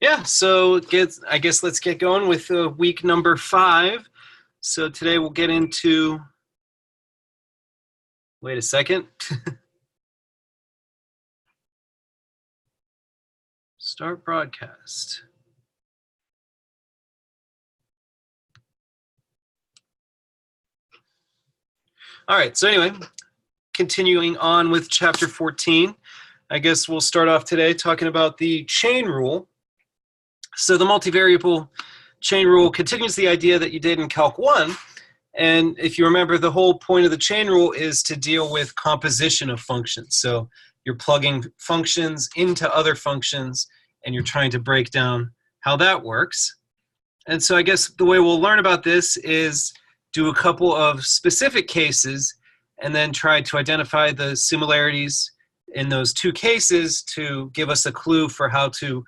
Yeah, so I guess let's get going with week number 5. So today we'll get into, wait a second, start broadcast. All right, so anyway, continuing on with chapter 14, I guess we'll start off today talking about the chain rule. So the multivariable chain rule continues the idea that you did in Calc 1. And if you remember, the whole point of the chain rule is to deal with composition of functions. So you're plugging functions into other functions, and you're trying to break down how that works. And so I guess the way we'll learn about this is do a couple of specific cases and then try to identify the similarities in those two cases to give us a clue for how to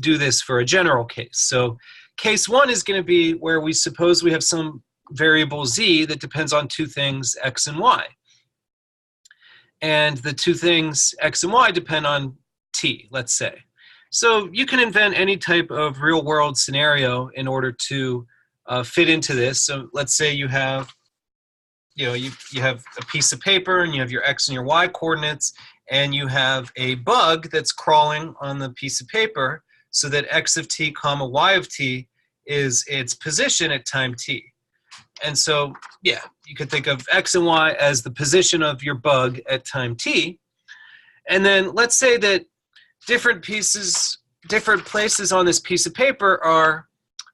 do this for a general case. So case 1 is going to be where we suppose we have some variable z that depends on two things, x and y. And the two things, x and y, depend on t, let's say. So you can invent any type of real-world scenario in order to fit into this. So let's say you have, you have a piece of paper and you have your x and your y coordinates, and you have a bug that's crawling on the piece of paper so that x of t comma y of t is its position at time t. And so, yeah, you could think of x and y as the position of your bug at time t. And then let's say that different places on this piece of paper are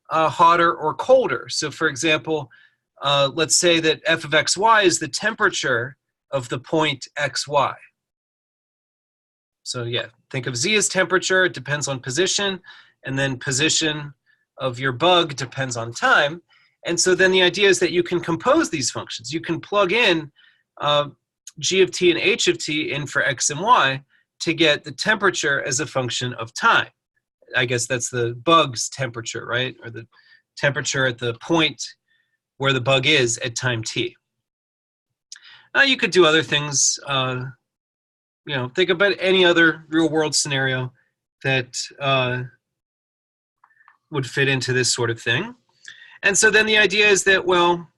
hotter or colder. So for example, let's say that f of xy is the temperature of the point xy. So yeah, think of z as temperature, it depends on position, and then position of your bug depends on time. And so then the idea is that you can compose these functions. You can plug in g of t and h of t in for x and y to get the temperature as a function of time. I guess that's the bug's temperature, right? Or the temperature at the point where the bug is at time t. You could do other things. Think about any other real-world scenario that would fit into this sort of thing. And so then the idea is that, well,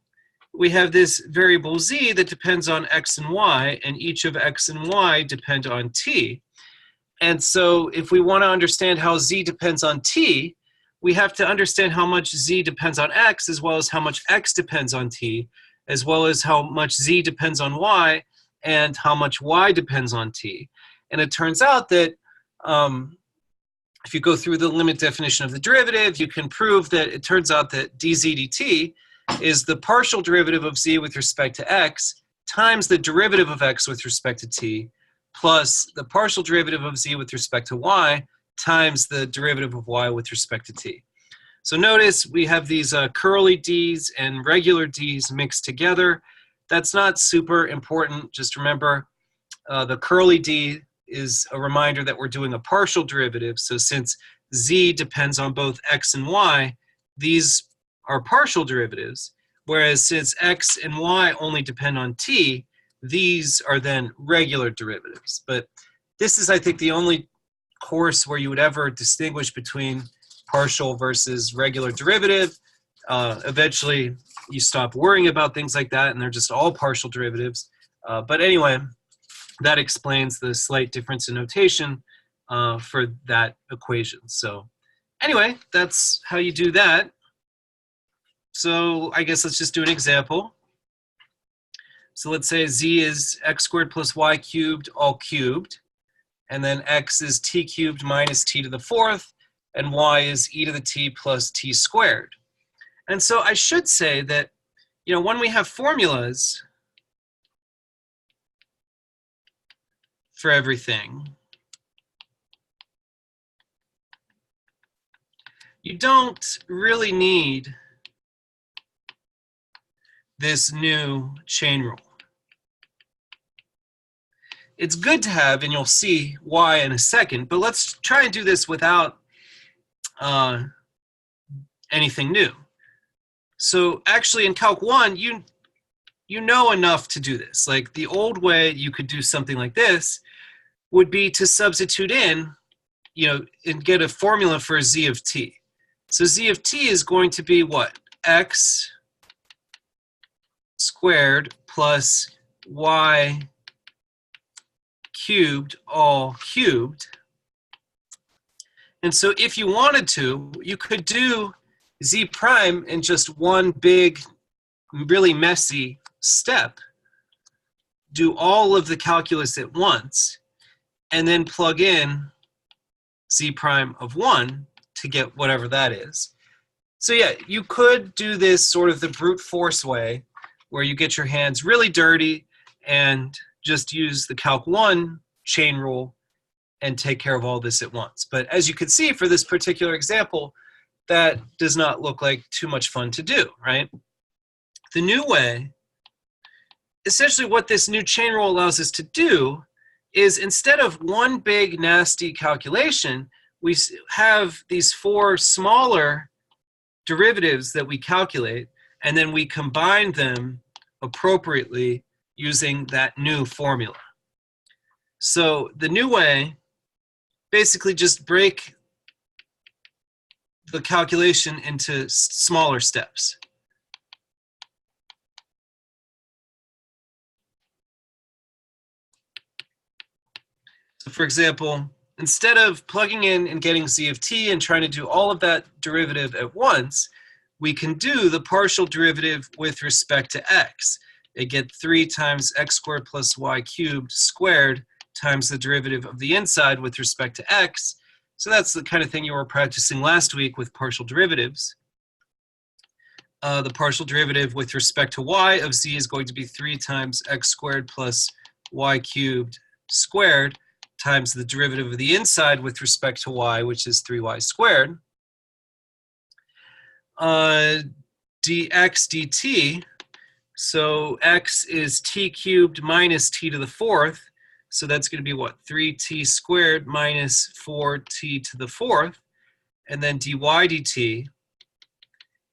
we have this variable z that depends on x and y, and each of x and y depend on t. And so if we want to understand how z depends on t, we have to understand how much z depends on x, as well as how much x depends on t, as well as how much z depends on y, and how much y depends on t. And it turns out that if you go through the limit definition of the derivative, you can prove that it turns out that dz dt is the partial derivative of z with respect to x times the derivative of x with respect to t plus the partial derivative of z with respect to y times the derivative of y with respect to t. So notice we have these curly d's and regular d's mixed together. That's not super important. Just remember the curly d is a reminder that we're doing a partial derivative. So since z depends on both x and y, these are partial derivatives, whereas since x and y only depend on t, these are then regular derivatives. But this is, I think, the only course where you would ever distinguish between partial versus regular derivative. Eventually, you stop worrying about things like that, and they're just all partial derivatives. But anyway, that explains the slight difference in notation for that equation. So anyway, that's how you do that. So I guess let's just do an example. So let's say z is x squared plus y cubed all cubed, and then x is t cubed minus t to the fourth, and y is e to the t plus t squared. And so I should say that, when we have formulas for everything, you don't really need this new chain rule. It's good to have, and you'll see why in a second, but let's try and do this without anything new. So actually in Calc 1, you know enough to do this. Like the old way you could do something like this would be to substitute in and get a formula for z of t. So z of t is going to be what? X squared plus y cubed all cubed. And so if you wanted to, you could do z prime in just one big, really messy step. Do all of the calculus at once, and then plug in z prime of 1 to get whatever that is. So yeah, you could do this sort of the brute force way, where you get your hands really dirty and just use the Calc 1 chain rule and take care of all this at once. But as you can see for this particular example, that does not look like too much fun to do, right? The new way, essentially what this new chain rule allows us to do is, instead of one big nasty calculation, we have these 4 smaller derivatives that we calculate, and then we combine them appropriately using that new formula. So the new way, basically just break the calculation into smaller steps. So for example, instead of plugging in and getting z of t and trying to do all of that derivative at once, we can do the partial derivative with respect to x. They get 3 times x squared plus y cubed squared times the derivative of the inside with respect to x. So that's the kind of thing you were practicing last week with partial derivatives. The partial derivative with respect to y of z is going to be 3 times x squared plus y cubed squared times the derivative of the inside with respect to y, which is 3y squared. Dx dt, so x is t cubed minus t to the 4th. So that's going to be what? 3t squared minus 4t to the 4th. And then dy dt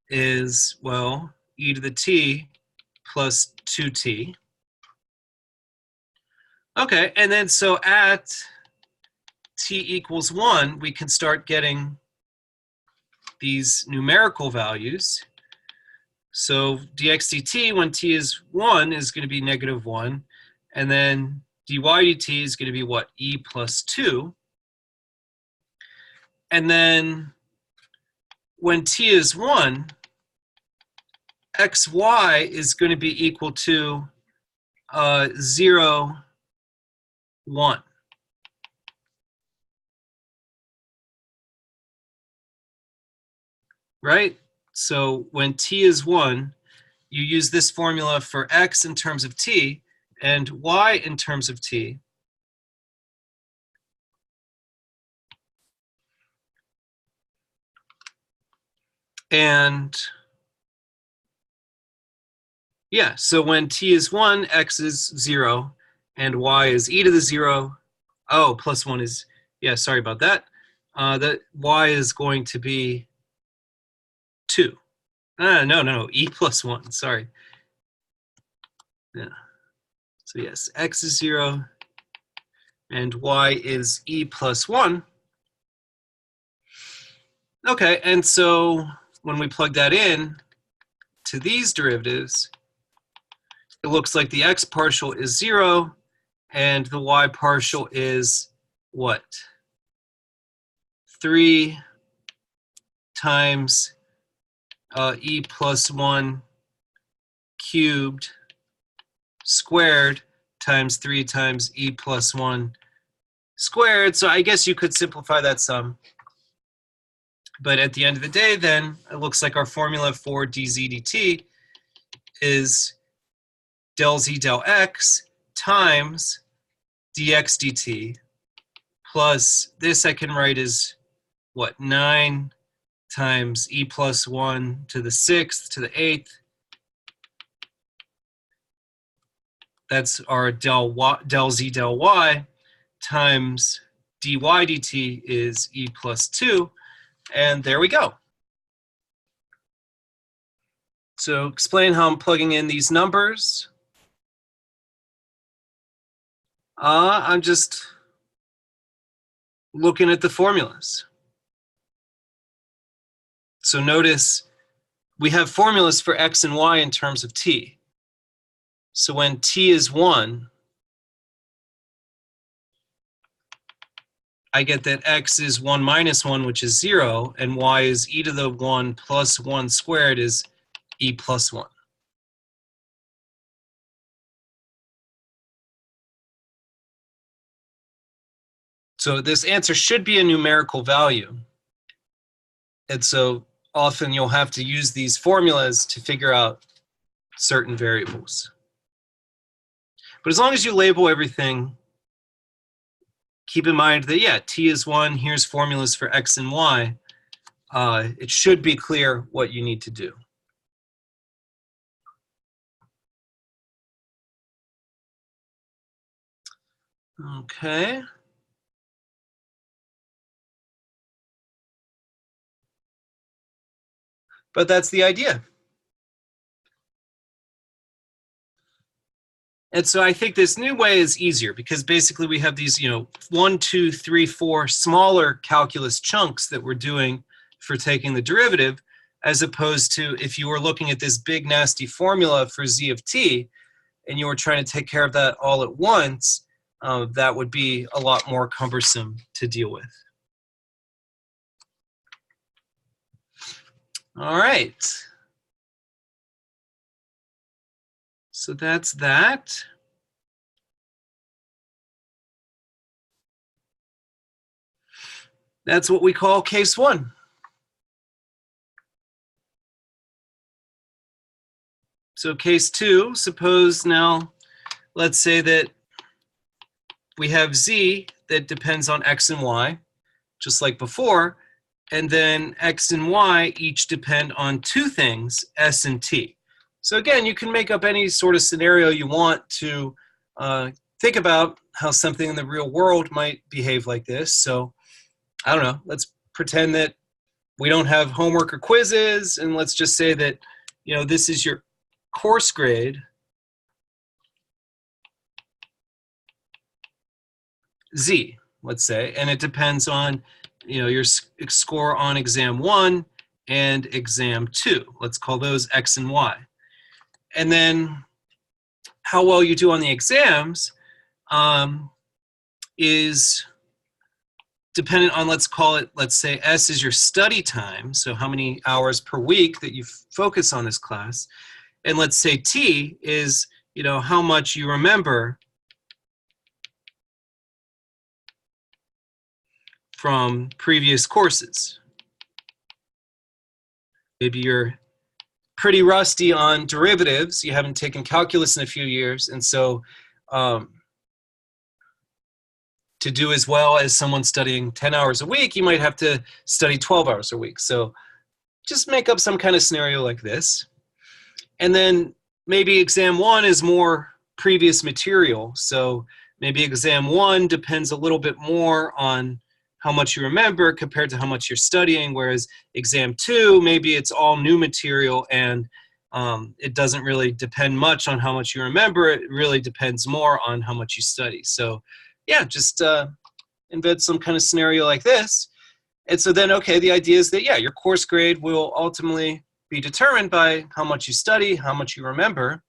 is, well, e to the t plus 2t. Okay, and then so at t equals 1, we can start getting these numerical values. So dx dt when t is 1 is going to be negative 1. And then dy dt is going to be what? E plus 2. And then when t is 1, xy is going to be equal to 0, 1. Right? So when t is 1, you use this formula for x in terms of t and y in terms of t. And yeah, so when t is 1, x is 0, and y is e to the 0. Oh, plus 1 is, yeah, sorry about that. That y is going to be 2. No, e plus 1, sorry. Yeah. So yes, x is 0, and y is e plus 1. Okay, and so when we plug that in to these derivatives, it looks like the x partial is 0, and the y partial is what? 3 times e plus 1 cubed squared times 3 times e plus 1 squared. So I guess you could simplify that sum. But at the end of the day, then, it looks like our formula for dz dt is del z del x times dx dt plus this I can write as what? 9 times e plus 1 to the 6th to the 8th. That's our del z del y times dy dt is e plus 2. And there we go. So explain how I'm plugging in these numbers. I'm just looking at the formulas. So notice we have formulas for x and y in terms of t. So when t is 1, I get that x is 1 minus 1, which is 0, and y is e to the 1 plus 1 squared is e plus 1. So this answer should be a numerical value. And so often you'll have to use these formulas to figure out certain variables. But as long as you label everything, keep in mind that, yeah, t is 1, here's formulas for x and y. It should be clear what you need to do. Okay. But that's the idea. And so I think this new way is easier because basically we have these, 1, 2, 3, 4 smaller calculus chunks that we're doing for taking the derivative, as opposed to if you were looking at this big nasty formula for z of t and you were trying to take care of that all at once, that would be a lot more cumbersome to deal with. All right. So that's that. That's what we call case 1. So case 2, suppose now, let's say that we have z that depends on x and y, just like before, and then x and y each depend on 2 things, s and t. So again, you can make up any sort of scenario you want to think about how something in the real world might behave like this. So I don't know, let's pretend that we don't have homework or quizzes, and let's just say that, this is your course grade, z, let's say, and it depends on, your score on exam 1 and exam 2. Let's call those x and y. And then how well you do on the exams is dependent on, let's say S is your study time, so how many hours per week that you focus on this class. And let's say T is, how much you remember from previous courses. Maybe you're pretty rusty on derivatives. You haven't taken calculus in a few years, and so to do as well as someone studying 10 hours a week, you might have to study 12 hours a week. So just make up some kind of scenario like this. And then maybe exam 1 is more previous material. So maybe exam 1 depends a little bit more on how much you remember compared to how much you're studying, whereas exam 2, maybe it's all new material and it doesn't really depend much on how much you remember. It really depends more on how much you study. So yeah, just invent some kind of scenario like this. And so then, okay, the idea is that, yeah, your course grade will ultimately be determined by how much you study, how much you remember.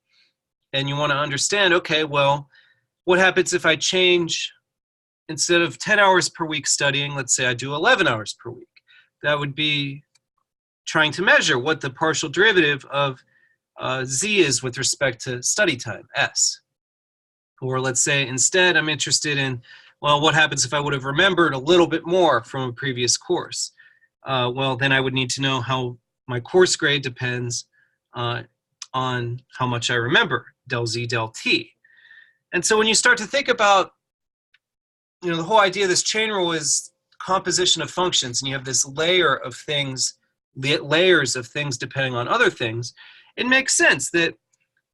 And you want to understand, okay, well, what happens if I change, instead of 10 hours per week studying, let's say I do 11 hours per week. That would be trying to measure what the partial derivative of z is with respect to study time, s. Or let's say instead I'm interested in, well, what happens if I would have remembered a little bit more from a previous course? Well, then I would need to know how my course grade depends on how much I remember, del z, del t. And so when you start to think about, the whole idea of this chain rule is composition of functions, and you have this layer of things, layers of things depending on other things, it makes sense that,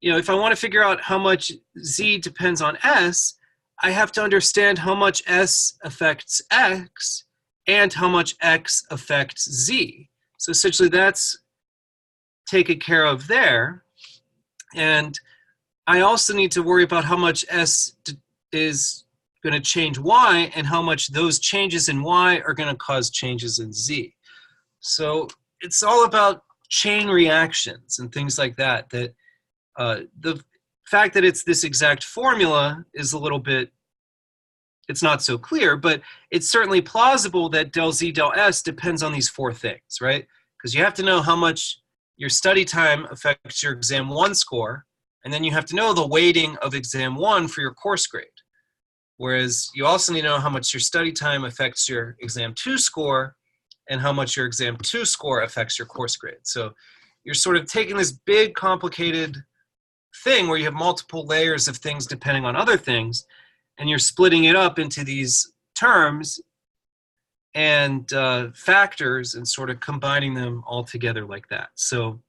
if I want to figure out how much z depends on s, I have to understand how much s affects x and how much x affects z. So essentially that's taken care of there. And I also need to worry about how much s is going to change y and how much those changes in y are going to cause changes in z. So it's all about chain reactions and things like that. That the fact that it's this exact formula is a little bit, it's not so clear, but it's certainly plausible that del z del s depends on these four things, right? Because you have to know how much your study time affects your exam 1 score, and then you have to know the weighting of exam 1 for your course grade. Whereas you also need to know how much your study time affects your exam 2 score and how much your exam 2 score affects your course grade. So you're sort of taking this big complicated thing where you have multiple layers of things depending on other things, and you're splitting it up into these terms and factors and sort of combining them all together like that. So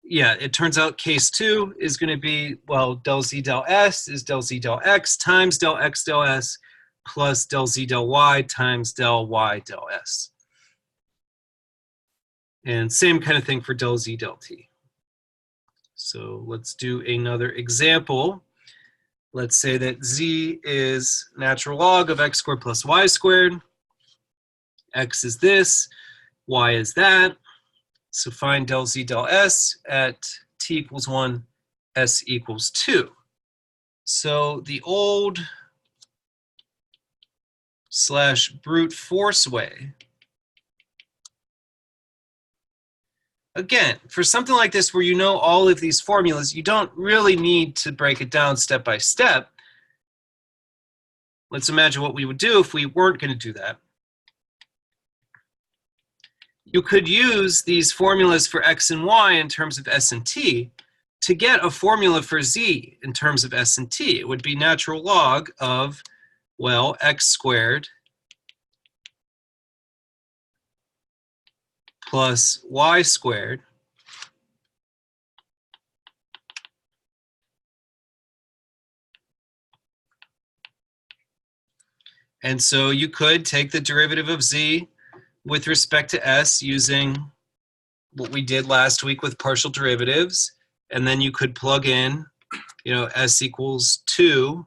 yeah, it turns out case 2 is going to be, well, del z del s is del z del x times del x del s plus del z del y times del y del s. And same kind of thing for del z del t. So let's do another example. Let's say that z is natural log of x squared plus y squared. X is this, y is that. So find del z del s at t equals 1, s equals 2. So the old / brute force way. Again, for something like this where you know all of these formulas, you don't really need to break it down step by step. Let's imagine what we would do if we weren't going to do that. You could use these formulas for x and y in terms of s and t to get a formula for z in terms of s and t. It would be natural log of, well, x squared plus y squared and so you could take the derivative of z with respect to s using what we did last week with partial derivatives, and then you could plug in, you know, s equals 2,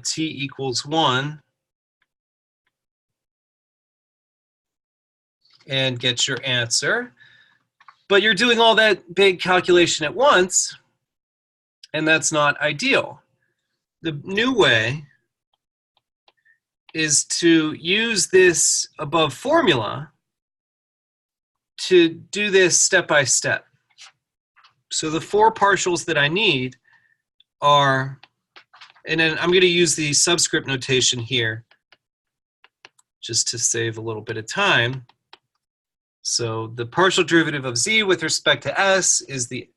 t equals 1, and get your answer. But you're doing all that big calculation at once, and that's not ideal. The new way is to use this above formula to do this step by step. So the 4 partials that I need are, and then I'm going to use the subscript notation here just to save a little bit of time. So the partial derivative of z with respect to s is the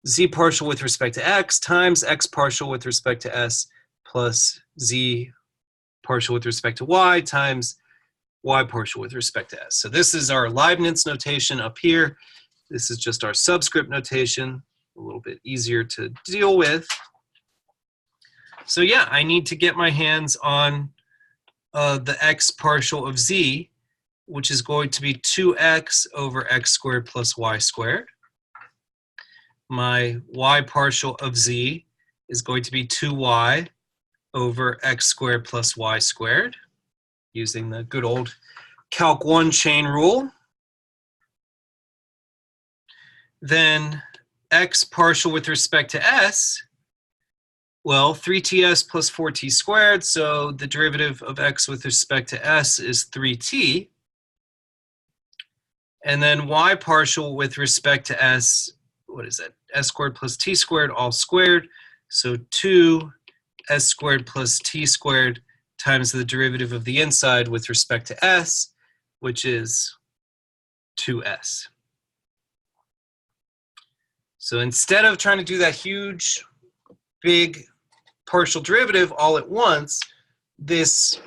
z partial with respect to x times x partial with respect to s plus z partial with respect to y times y partial with respect to s. So this is our Leibniz notation up here. This is just our subscript notation, a little bit easier to deal with. So yeah, I need to get my hands on the x partial of z, which is going to be 2x over x squared plus y squared. My y partial of z is going to be 2y over x squared plus y squared, using the good old Calc 1 chain rule. Then x partial with respect to s, well, 3ts plus 4t squared, so the derivative of x with respect to s is 3t. And then y partial with respect to s, what is that? S squared plus t squared, all squared. So 2 s squared plus t squared times the derivative of the inside with respect to s, which is 2s. So instead of trying to do that huge, big partial derivative all at once, these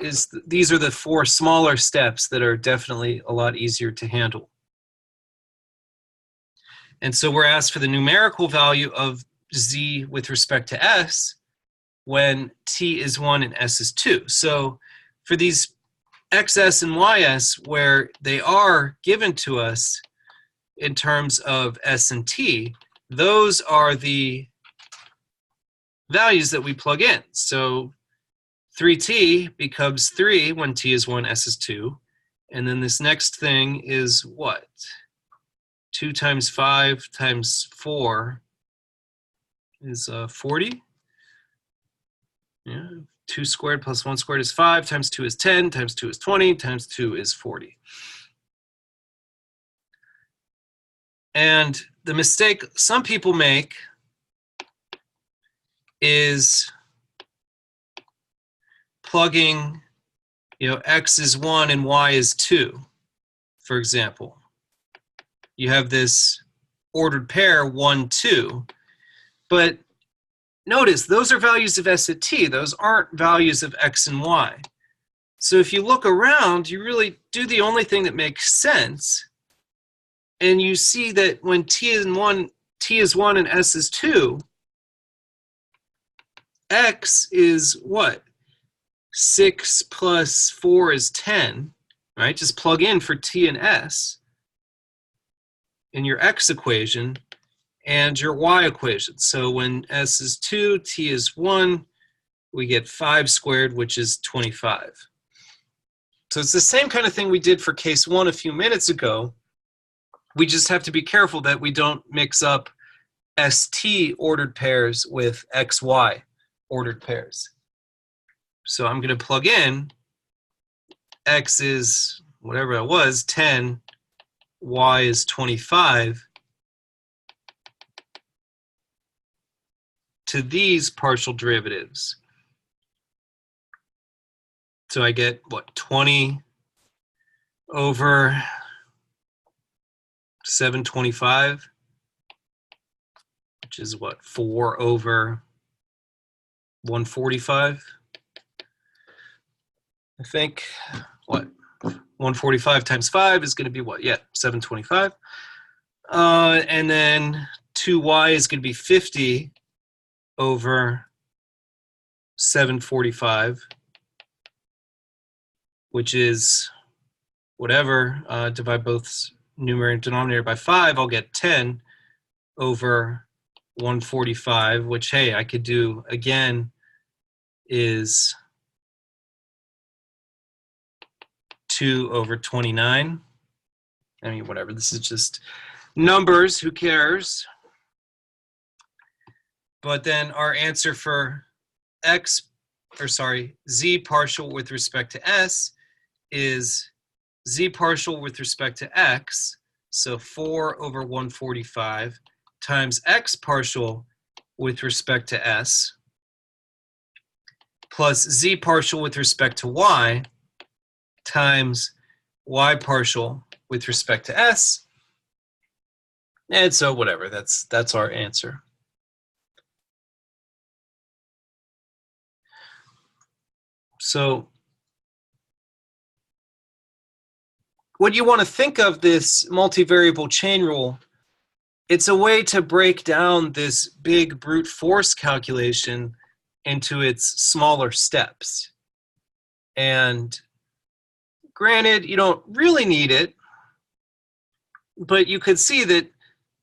are the 4 smaller steps that are definitely a lot easier to handle. And so we're asked for the numerical value of z with respect to s when t is 1 and s is 2. So for these xs and ys, where they are given to us in terms of s and t, those are the values that we plug in. So 3t becomes 3 when t is 1, s is 2. And then this next thing is what? 2 times 5 times 4 is 40. Yeah. 2 squared plus 1 squared is 5, times 2 is 10, times 2 is 20, times 2 is 40. And the mistake some people make is plugging, x is 1 and y is 2, for example. You have this ordered pair 1, 2, but notice those are values of s at t. Those aren't values of x and y. So if you look around, you really do the only thing that makes sense, and you see that when t is 1 and s is 2, x is what? 6 plus 4 is 10, right? Just plug in for t and s in your x equation and your y equation. So when s is 2, t is 1, we get 5 squared, which is 25. So it's the same kind of thing we did for case 1 a few minutes ago. We just have to be careful that we don't mix up st ordered pairs with xy ordered pairs. So I'm going to plug in x is whatever it was, 10, y is 25, to these partial derivatives. So I get, what, 20 over 725, which is what, 4 over 145? I think, what, 145 times 5 is going to be what? Yeah, 725. And then 2y is going to be 50 over 745, which is whatever, divide both numerator and denominator by 5, I'll get 10 over 145, which, hey, I could do again is 2 over 29. I mean, whatever, this is just numbers, who cares? But then our answer for z partial with respect to s is z partial with respect to x, so 4 over 145, times x partial with respect to s, plus z partial with respect to y, times y partial with respect to s. And so whatever, that's our answer. So what you want to think of this multivariable chain rule, it's a way to break down this big brute force calculation into its smaller steps. And granted, you don't really need it, but you could see that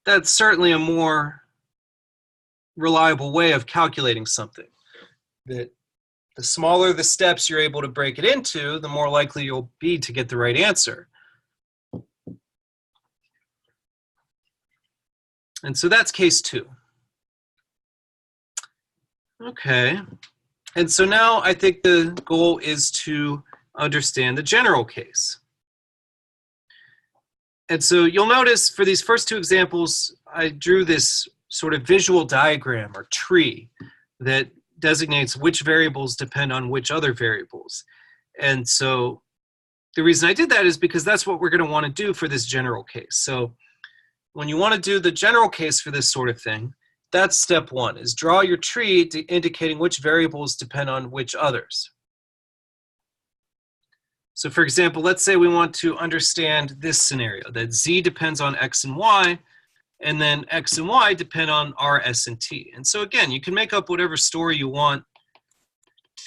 that's certainly a more reliable way of calculating something. That the smaller the steps you're able to break it into, the more likely you'll be to get the right answer. And so that's case 2. Okay. And so now I think the goal is to understand the general case. And so you'll notice for these first 2 examples, I drew this sort of visual diagram or tree that designates which variables depend on which other variables. And so the reason I did that is because that's what we're going to want to do for this general case. So when you want to do the general case for this sort of thing, that's step 1, is draw your tree indicating which variables depend on which others. So for example, let's say we want to understand this scenario, that z depends on x and y, and then x and y depend on r, s, and t. And so again, you can make up whatever story you want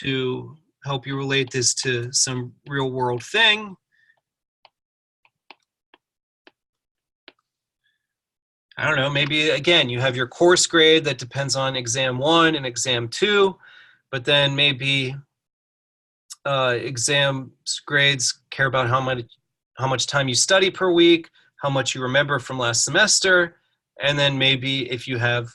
to help you relate this to some real world thing. I don't know, maybe again, you have your course grade that depends on exam 1 and exam 2, but then maybe exam grades care about how much time you study per week, how much you remember from last semester, and then maybe if you have,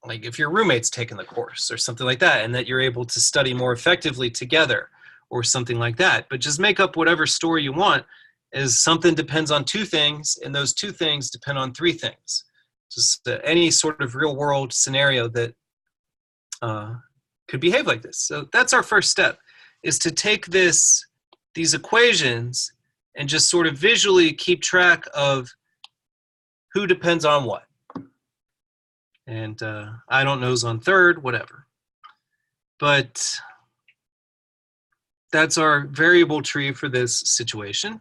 like if your roommate's taking the course or something like that, and that you're able to study more effectively together or something like that. But just make up whatever story you want, is something depends on two things, and those two things depend on three things. Just any sort of real world scenario that could behave like this. So that's our first step, is to take these equations and just sort of visually keep track of who depends on what. And I don't know's on third, whatever. But that's our variable tree for this situation.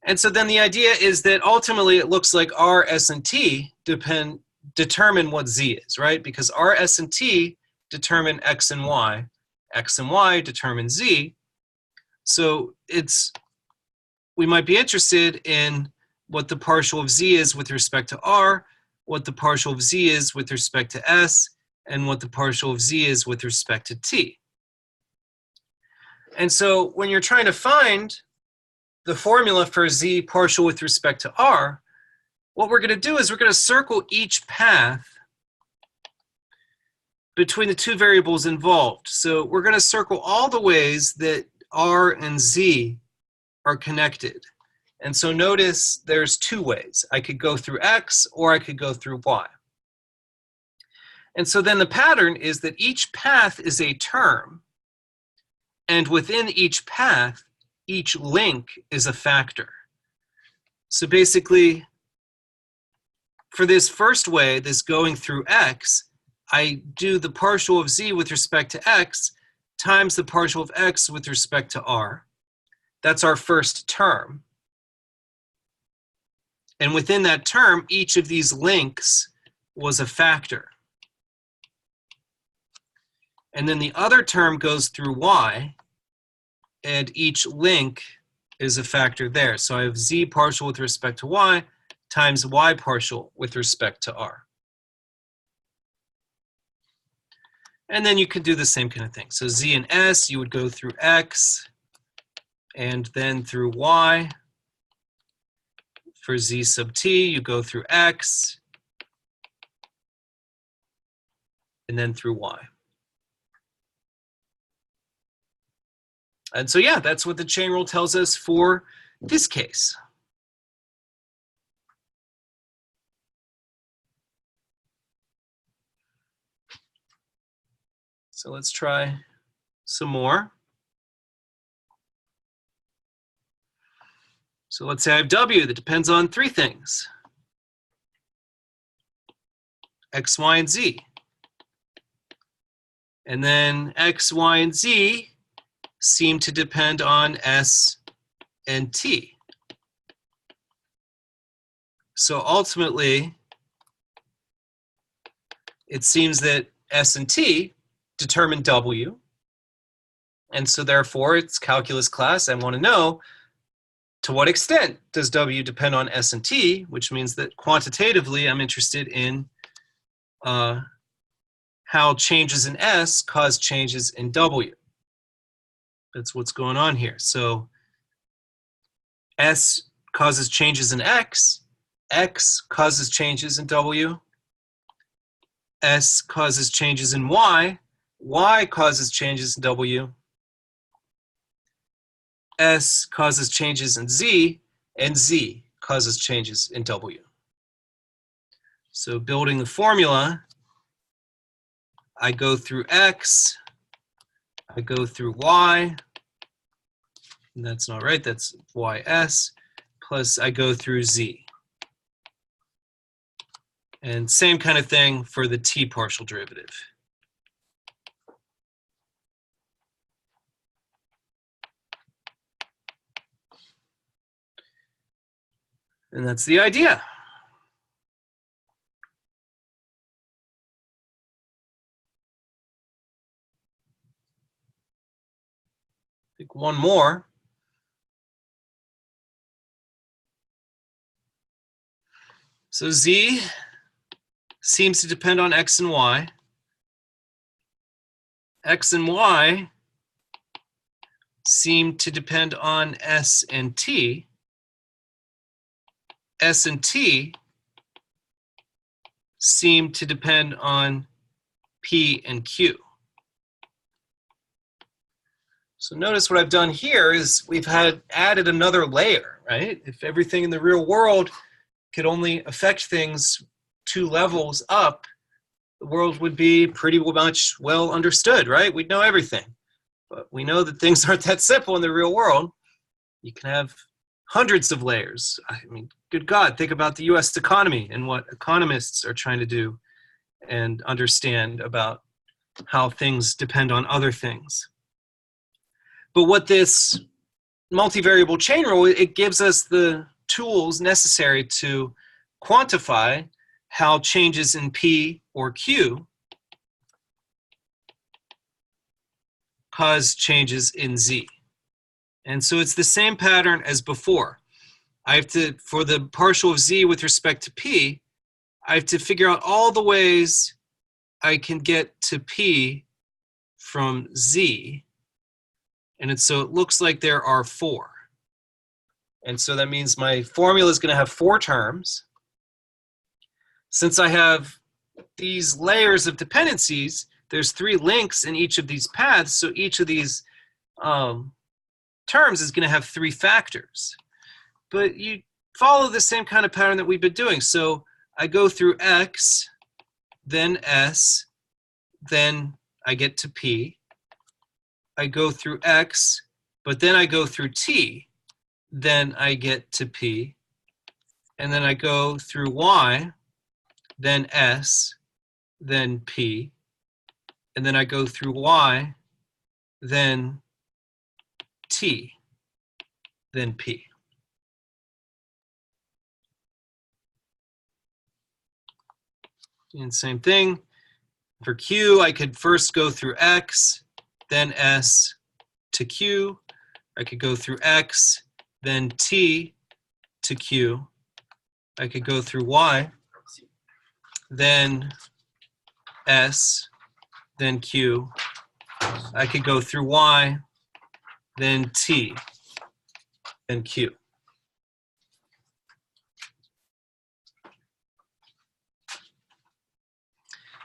And so then the idea is that ultimately it looks like R, S, and T determine what Z is, right? Because R, S, and T determine X and Y determine Z. So we might be interested in what the partial of Z is with respect to R, what the partial of Z is with respect to S, and what the partial of Z is with respect to T. And so when you're trying to find the formula for Z partial with respect to R, what we're going to do is we're going to circle each path between the two variables involved. So we're going to circle all the ways that R and Z are connected. And so notice there's two ways. I could go through X or I could go through Y. And so then the pattern is that each path is a term, and within each path, each link is a factor. So basically, for this first way, this going through X, I do the partial of Z with respect to X times the partial of X with respect to R. That's our first term. And within that term, each of these links was a factor. And then the other term goes through Y, and each link is a factor there. So I have Z partial with respect to Y times Y partial with respect to R. And then you could do the same kind of thing. So Z and S, you would go through X and then through Y. For Z sub T, you go through X and then through Y. And so yeah, that's what the chain rule tells us for this case. So let's try some more. So let's say I have W that depends on three things: X, Y, and Z. And then X, Y, and Z seem to depend on S and T. So ultimately, it seems that S and T determine W. And so therefore, it's calculus class. I want to know, to what extent does W depend on S and T, which means that quantitatively, I'm interested in how changes in S cause changes in W. That's what's going on here. So S causes changes in X, X causes changes in W, S causes changes in Y, Y causes changes in W, S causes changes in Z, and Z causes changes in W. So building the formula, I go through X, I go through Y, and that's not right, that's YS, plus I go through Z. And same kind of thing for the T partial derivative. And that's the idea. I think one more. So Z seems to depend on X and Y. X and Y seem to depend on S and T. S and T seem to depend on P and Q. So notice what I've done here is we've added another layer, right? If everything in the real world could only affect things 2 levels up, the world would be pretty much well understood, right? We'd know everything. But we know that things aren't that simple in the real world. You can have hundreds of layers. I mean, good God, think about the US economy and what economists are trying to do and understand about how things depend on other things. But what this multivariable chain rule, it gives us the tools necessary to quantify how changes in P or Q cause changes in Z. And so it's the same pattern as before. I have to, for the partial of Z with respect to P, I have to figure out all the ways I can get to P from Z. And so it looks like there are 4. And so that means my formula is going to have 4 terms. Since I have these layers of dependencies, there's 3 links in each of these paths, so each of these terms is going to have 3 factors. But you follow the same kind of pattern that we've been doing. So I go through X, then S, then I get to P. I go through X, but then I go through T, then I get to P. And then I go through Y, then S, then P. And then I go through Y, then T, then P. And same thing. For Q, I could first go through X, then S to Q. I could go through X, then T to Q. I could go through Y, then S, then Q. I could go through Y, then T, then Q.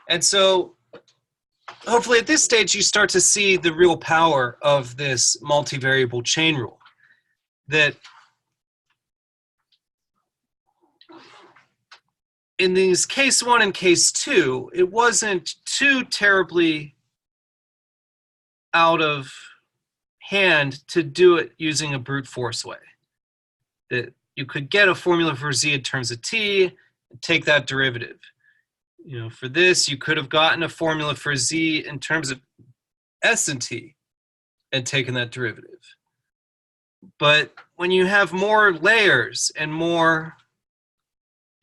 And so hopefully at this stage you start to see the real power of this multivariable chain rule. That in these case 1 and case 2, it wasn't too terribly out of hand to do it using a brute force way. That you could get a formula for Z in terms of T and take that derivative. You know, for this, you could have gotten a formula for Z in terms of S and T and taken that derivative. But when you have more layers and more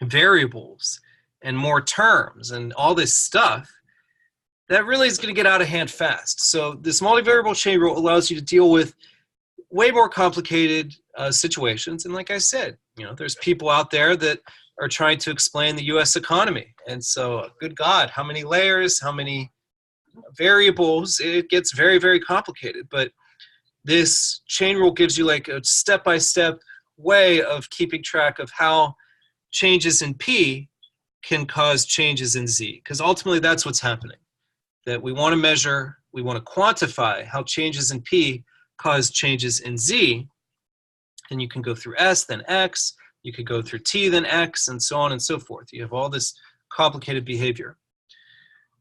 variables and more terms and all this stuff, that really is going to get out of hand fast. So this multivariable chain rule allows you to deal with way more complicated situations. And like I said, you know, there's people out there that are trying to explain the US economy. And so, good God, how many layers, how many variables, it gets very, very complicated. But this chain rule gives you like a step-by-step way of keeping track of how changes in P can cause changes in Z. Because ultimately that's what's happening. That we want to measure, we want to quantify how changes in P cause changes in Z. And you can go through S, then X, you could go through T, then X, and so on and so forth. You have all this complicated behavior.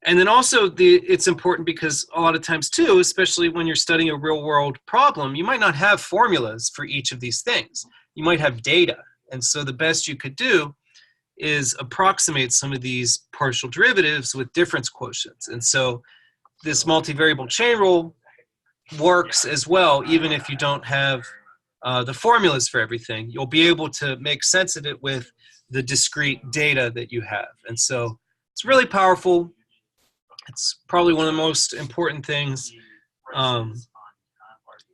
And then also, it's important because a lot of times too, especially when you're studying a real world problem, you might not have formulas for each of these things. You might have data. And so the best you could do is approximate some of these partial derivatives with difference quotients. And so this multivariable chain rule works as well, even if you don't have the formulas for everything. You'll be able to make sense of it with the discrete data that you have. And so it's really powerful. It's probably one of the most important things that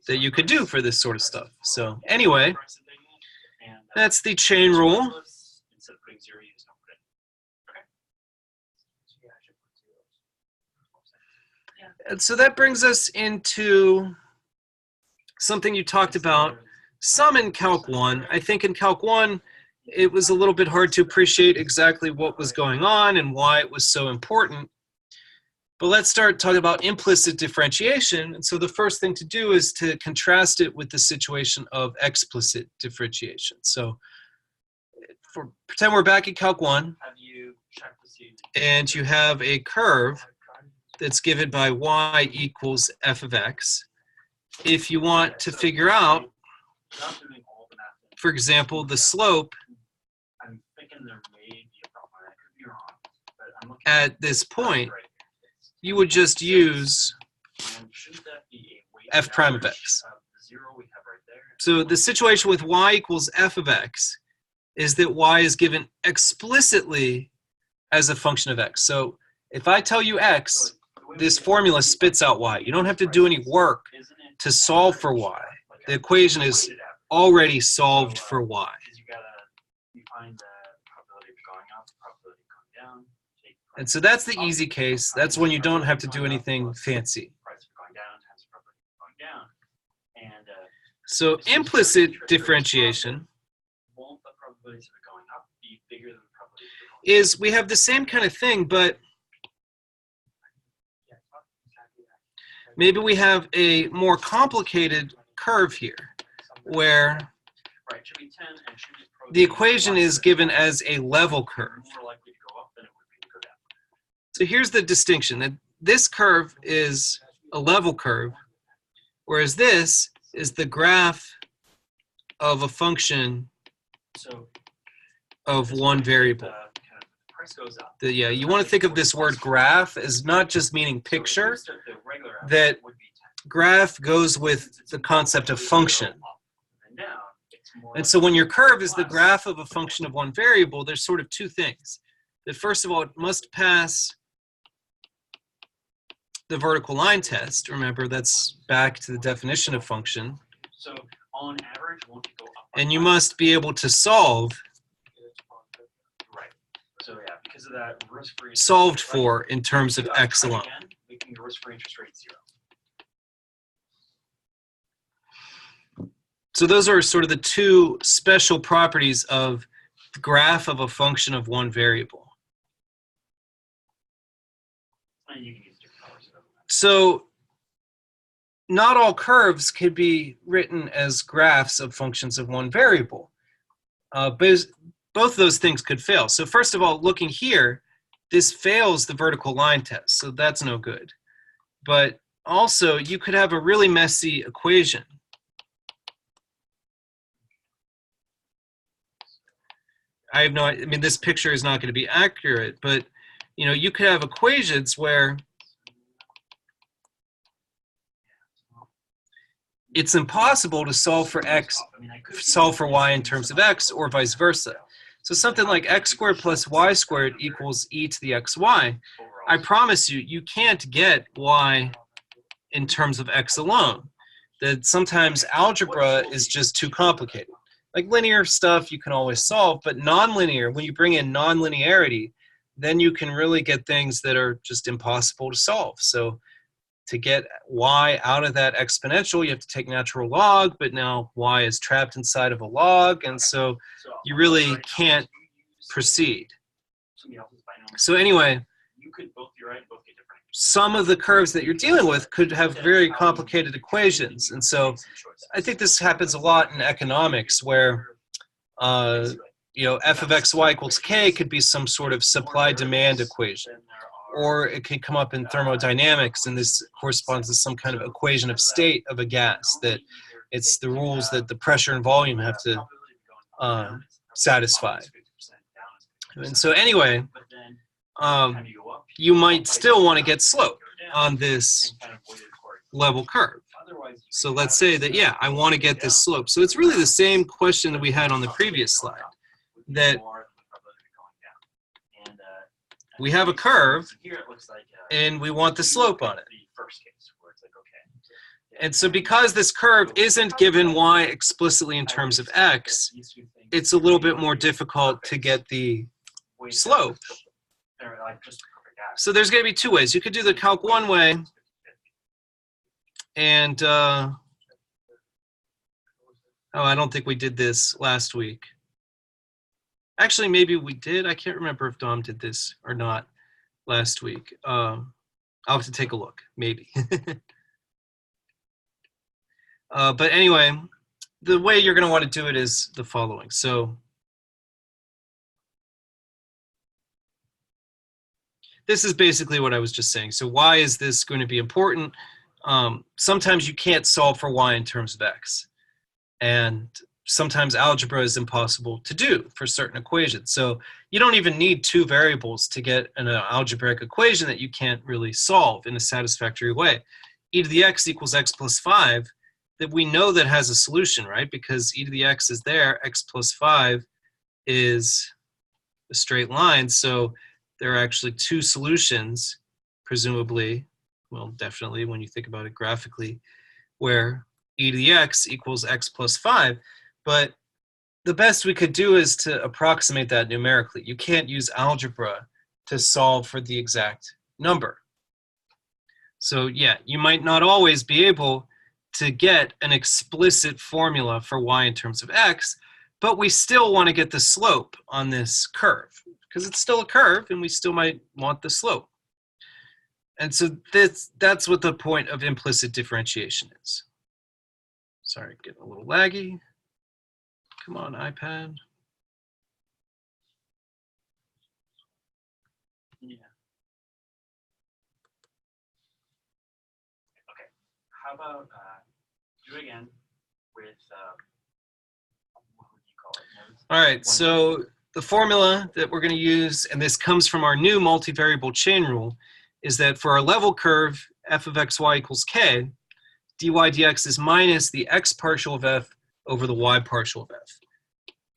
you could do for this sort of stuff. So anyway, that's the chain rule. And so that brings us into something you talked about some in Calc 1. I think in Calc 1, it was a little bit hard to appreciate exactly what was going on and why it was so important. But let's start talking about implicit differentiation. And so the first thing to do is to contrast it with the situation of explicit differentiation. So pretend we're back at Calc 1, and you have a curve that's given by y equals f of x. If you want to figure out, for example, the slope at this point, you would just use f prime of x. So the situation with y equals f of x is that y is given explicitly as a function of x. So if I tell you x, this formula spits out y. You don't have to do any work to solve for y. The equation is already solved for y. And so that's the easy case. That's when you don't have to do anything fancy. So implicit differentiation is we have the same kind of thing, but maybe we have a more complicated curve here where the equation is given as a level curve. So here's the distinction, that this curve is a level curve, whereas this is the graph of a function of one variable. You want to think of this word graph as not just meaning picture, that graph goes with the concept of function. And so when your curve is the graph of a function of one variable, there's sort of two things. That first of all, it must pass the vertical line test. Remember, that's back to the definition of function. So on average, won't it go up? And you must be able to solve. Right. So yeah, because of that, risk-free solved for in terms of x alone. Making the risk-free interest rate 0. So those are sort of the two special properties of the graph of a function of one variable. And you can use different colors. So not all curves can be written as graphs of functions of one variable. But both those things could fail. So first of all, looking here, this fails the vertical line test, so that's no good. But also, you could have a really messy equation. I mean, this picture is not going to be accurate, but you could have equations where it's impossible to solve for y in terms of x, or vice versa. So something like x squared plus y squared equals e to the xy. I promise you, you can't get y in terms of x alone. That sometimes algebra is just too complicated. Like linear stuff you can always solve, but nonlinear, when you bring in nonlinearity, then you can really get things that are just impossible to solve. So to get y out of that exponential, you have to take natural log, but now y is trapped inside of a log, and so you really can't proceed. So anyway, some of the curves that you're dealing with could have very complicated equations, and so I think this happens a lot in economics where f of xy equals k could be some sort of supply-demand equation. Or it could come up in thermodynamics, and this corresponds to some kind of equation of state of a gas, that it's the rules that the pressure and volume have to satisfy. And so anyway, you might still want to get slope on this level curve. So let's say that, yeah, I want to get this slope. So it's really the same question that we had on the previous slide, that we have a curve, and we want the slope on it. And so because this curve isn't given y explicitly in terms of x, it's a little bit more difficult to get the slope. So there's going to be two ways. You could do the Calc 1 way, And, oh, I don't think we did this last week. Actually, maybe we did. I can't remember if Dom did this or not last week. I'll have to take a look, maybe. But anyway, the way you're going to want to do it is the following. So this is basically what I was just saying. So why is this going to be important? Sometimes you can't solve for y in terms of x. And sometimes algebra is impossible to do for certain equations. So you don't even need two variables to get an algebraic equation that you can't really solve in a satisfactory way. E to the x equals x plus 5, that we know that has a solution, right? Because e to the x is there, x plus 5 is a straight line. So there are actually two solutions, presumably, well, definitely when you think about it graphically, where e to the x equals x plus 5. But the best we could do is to approximate that numerically. You can't use algebra to solve for the exact number. So yeah, you might not always be able to get an explicit formula for y in terms of x, but we still want to get the slope on this curve because it's still a curve and we still might want the slope. And so that's what the point of implicit differentiation is. Sorry, getting a little laggy. Come on, iPad. Yeah. Okay. How about do it again with what would you call it? All right. So the formula that we're going to use, and this comes from our new multivariable chain rule, is that for our level curve f of xy equals k, dy dx is minus the x partial of f over the y partial of f.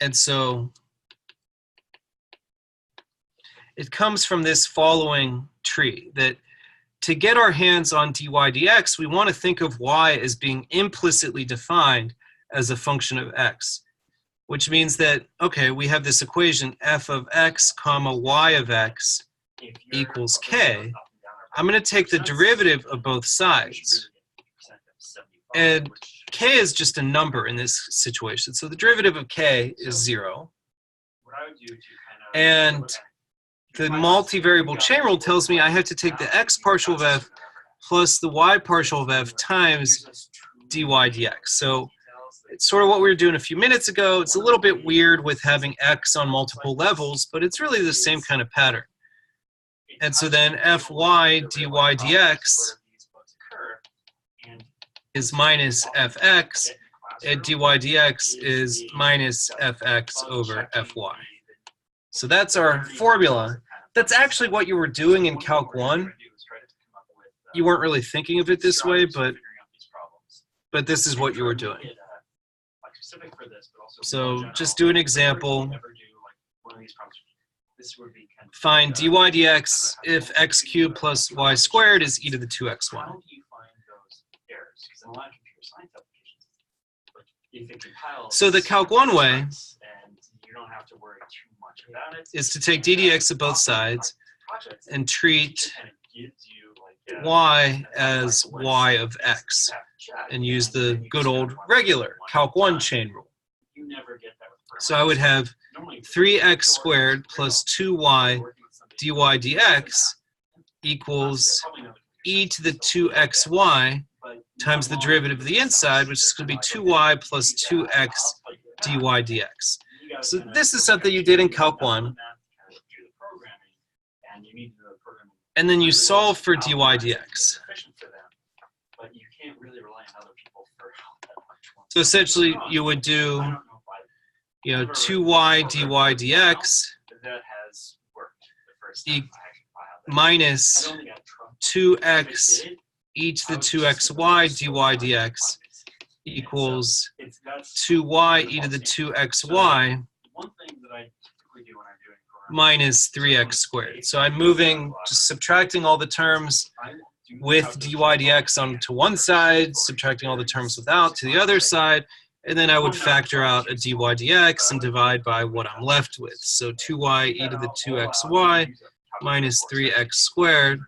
And so it comes from this following tree, that to get our hands on dy dx, we want to think of y as being implicitly defined as a function of x, which means that, okay, we have this equation f of x comma y of x equals k. I'm going to take the derivative of both sides. And k is just a number in this situation. So the derivative of k is 0. And the multivariable chain rule tells me I have to take the x partial of f plus the y partial of f times dy dx. So it's sort of what we were doing a few minutes ago. It's a little bit weird with having x on multiple levels, but it's really the same kind of pattern. And so then fy dy dx is minus fx, and dy dx is minus fx over fy. So that's our formula. That's actually what you were doing in Calc 1. You weren't really thinking of it this way, but this is what you were doing. So just do an example. Find dy dx if x cubed plus y squared is e to the 2xy. So the Calc 1 way is to take d dx of both sides and treat y as y of x and use the good old regular Calc 1 chain rule. So I would have 3x squared plus 2y dy dx equals e to the 2xy times the derivative of the inside, which is going to be 2y plus 2x dy dx. So this is something you did in Calc 1. And then you solve for dy dx. So essentially you would do, 2y dy dx minus 2x e to the 2xy dy dx equals 2y e to the 2xy minus 3x squared. So I'm moving, just subtracting all the terms with dy dx onto one side, subtracting all the terms without to the other side, and then I would factor out a dy dx and divide by what I'm left with. So 2y e to the 2xy minus 3x squared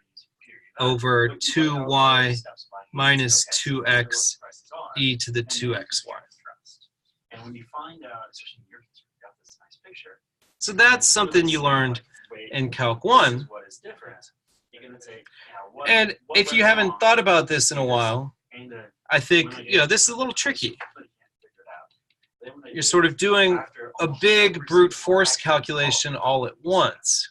over 2y minus okay, 2x so prices are, e to the and then 2xy. trust. And when you find out, especially in your case, we've got this nice picture. So that's something you learned in Calc 1. What is different? You're gonna say, what, And what if you went haven't wrong thought about this in a while, and I think, this is a little tricky. You're sort of doing a big brute force calculation all at once.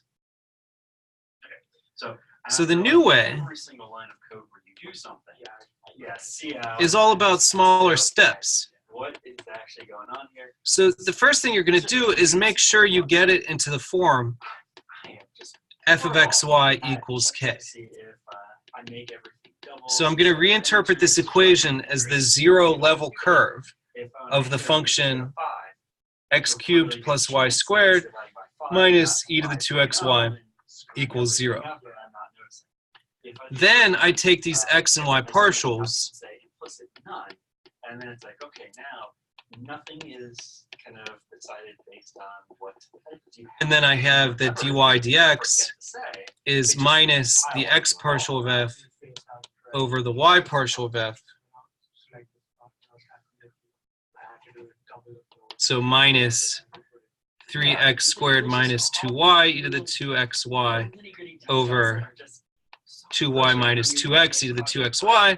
So the new way every single line of code where you do something, is all about smaller steps. what is actually going on here? So the first thing you're going to do is make sure you get it into the form f of xy equals k. So I'm going to reinterpret this equation as the zero level curve of the function x cubed plus y squared minus e to the 2xy equals 0. Then I take these x and y partials, and then it's like, okay, now nothing is kind of decided based on what you have. and then I have that dy dx is minus the x partial of f over the y partial of f. So minus 3x squared minus 2y e to the 2xy over 2y minus 2x e to the 2xy.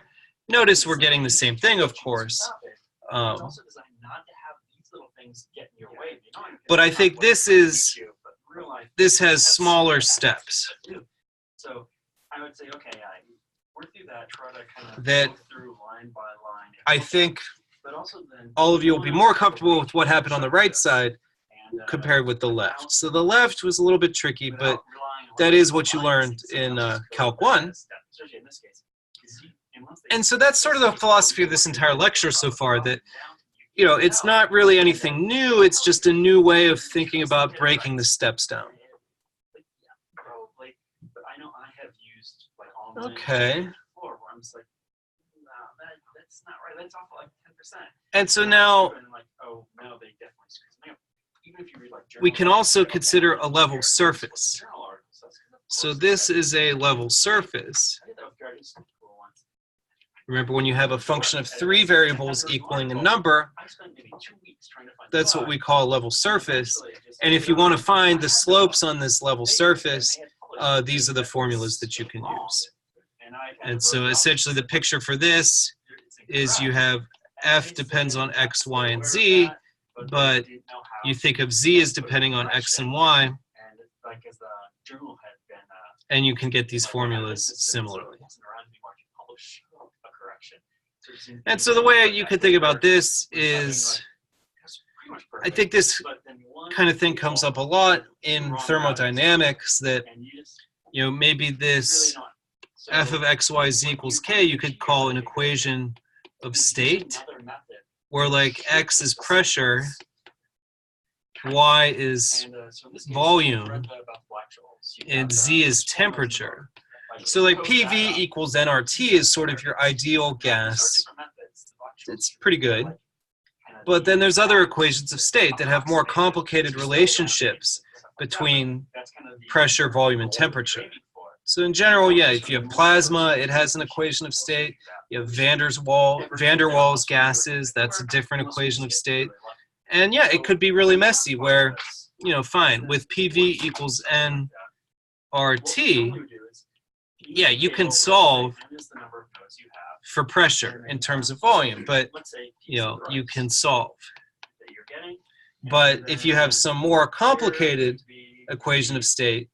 Notice we're getting the same thing, of course. But I think this has smaller steps. So I would say, okay, work through that, try to kind of That go through line by line. I think But also then all of you will be more comfortable with what happened on the right side compared with the left. So the left was a little bit tricky, but that is what you learned in Calc 1. And so that's sort of the philosophy of this entire lecture so far, that it's not really anything new, it's just a new way of thinking about breaking the steps down. Probably, but I know I have used like all Okay. before where I'm just like, no, that's not right. That's off like 10%. And so now And like, oh no, they definitely screwed something up. Even if you read like we journal can articles, also they're like, consider "Oh, a level here's surface. journal articles." That's 'cause of So course this that- is a level surface. I did that with Guardian School once. Remember, when you have a function of 3 variables equaling a number, I spent maybe 2 weeks trying to find that's what five. we call a level surface. Eventually, I just And if you figured want out to find the I had slopes to on this level they- surface, they had published these are the that formulas was that you can wrong. use. And I kind And of so wrote it off. essentially the picture for this is you have f depends on x, y, and z, but you think of z as depending on x and y, And like as the journal had been and you can get these formulas similarly. And so the way you could think about this is, I think this kind of thing comes up a lot in thermodynamics, that maybe this f of x, y, z equals k you could call an equation of state, where like x is pressure, y is volume, and z is temperature. So like PV equals nRT is sort of your ideal gas. It's pretty good. But then there's other equations of state that have more complicated relationships between pressure, volume, and temperature. So in general, yeah, if you have plasma, it has an equation of state. You have van der Waals gases, that's a different equation of state. And yeah, it could be really messy where, fine, with PV equals nRT, yeah, you can solve for pressure in terms of volume, but you can solve. But if you have some more complicated equation of state,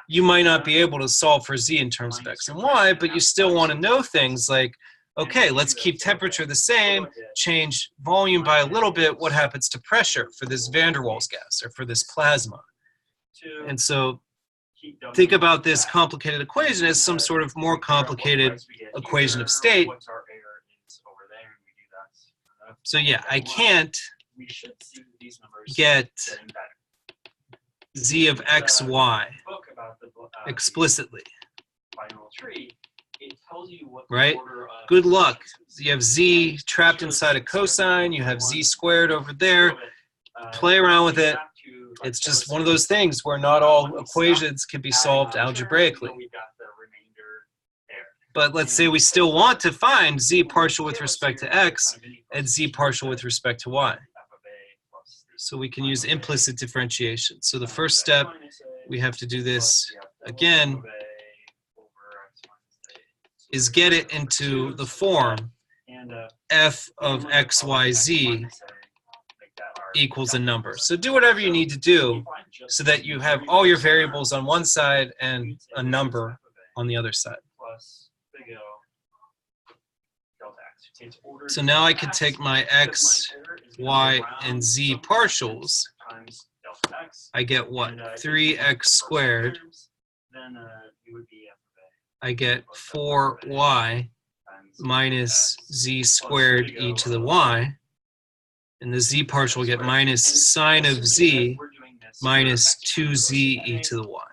you might not be able to solve for z in terms of x and y, but you still want to know things like, okay, let's keep temperature the same, change volume by a little bit, what happens to pressure for this van der Waals gas or for this plasma? And so think about this complicated equation as some sort of more complicated equation of state. So yeah, I can't get z of x, y explicitly, right? Good luck. You have z trapped inside a cosine, you have z squared over there. Play around with it. It's just one of those things where not all equations can be solved algebraically. But let's say we still want to find z partial with respect to x and z partial with respect to y. So we can use implicit differentiation. So the first step, we have to do this again, is get it into the form f of xyz equals a number. So do whatever you need to do so that you have all your variables on one side and a number on the other side. So now I can take my x, y, and z partials. I get what? 3x squared. I get 4y minus z squared e to the y. And the z partial will get minus sine of z minus 2z e to the y.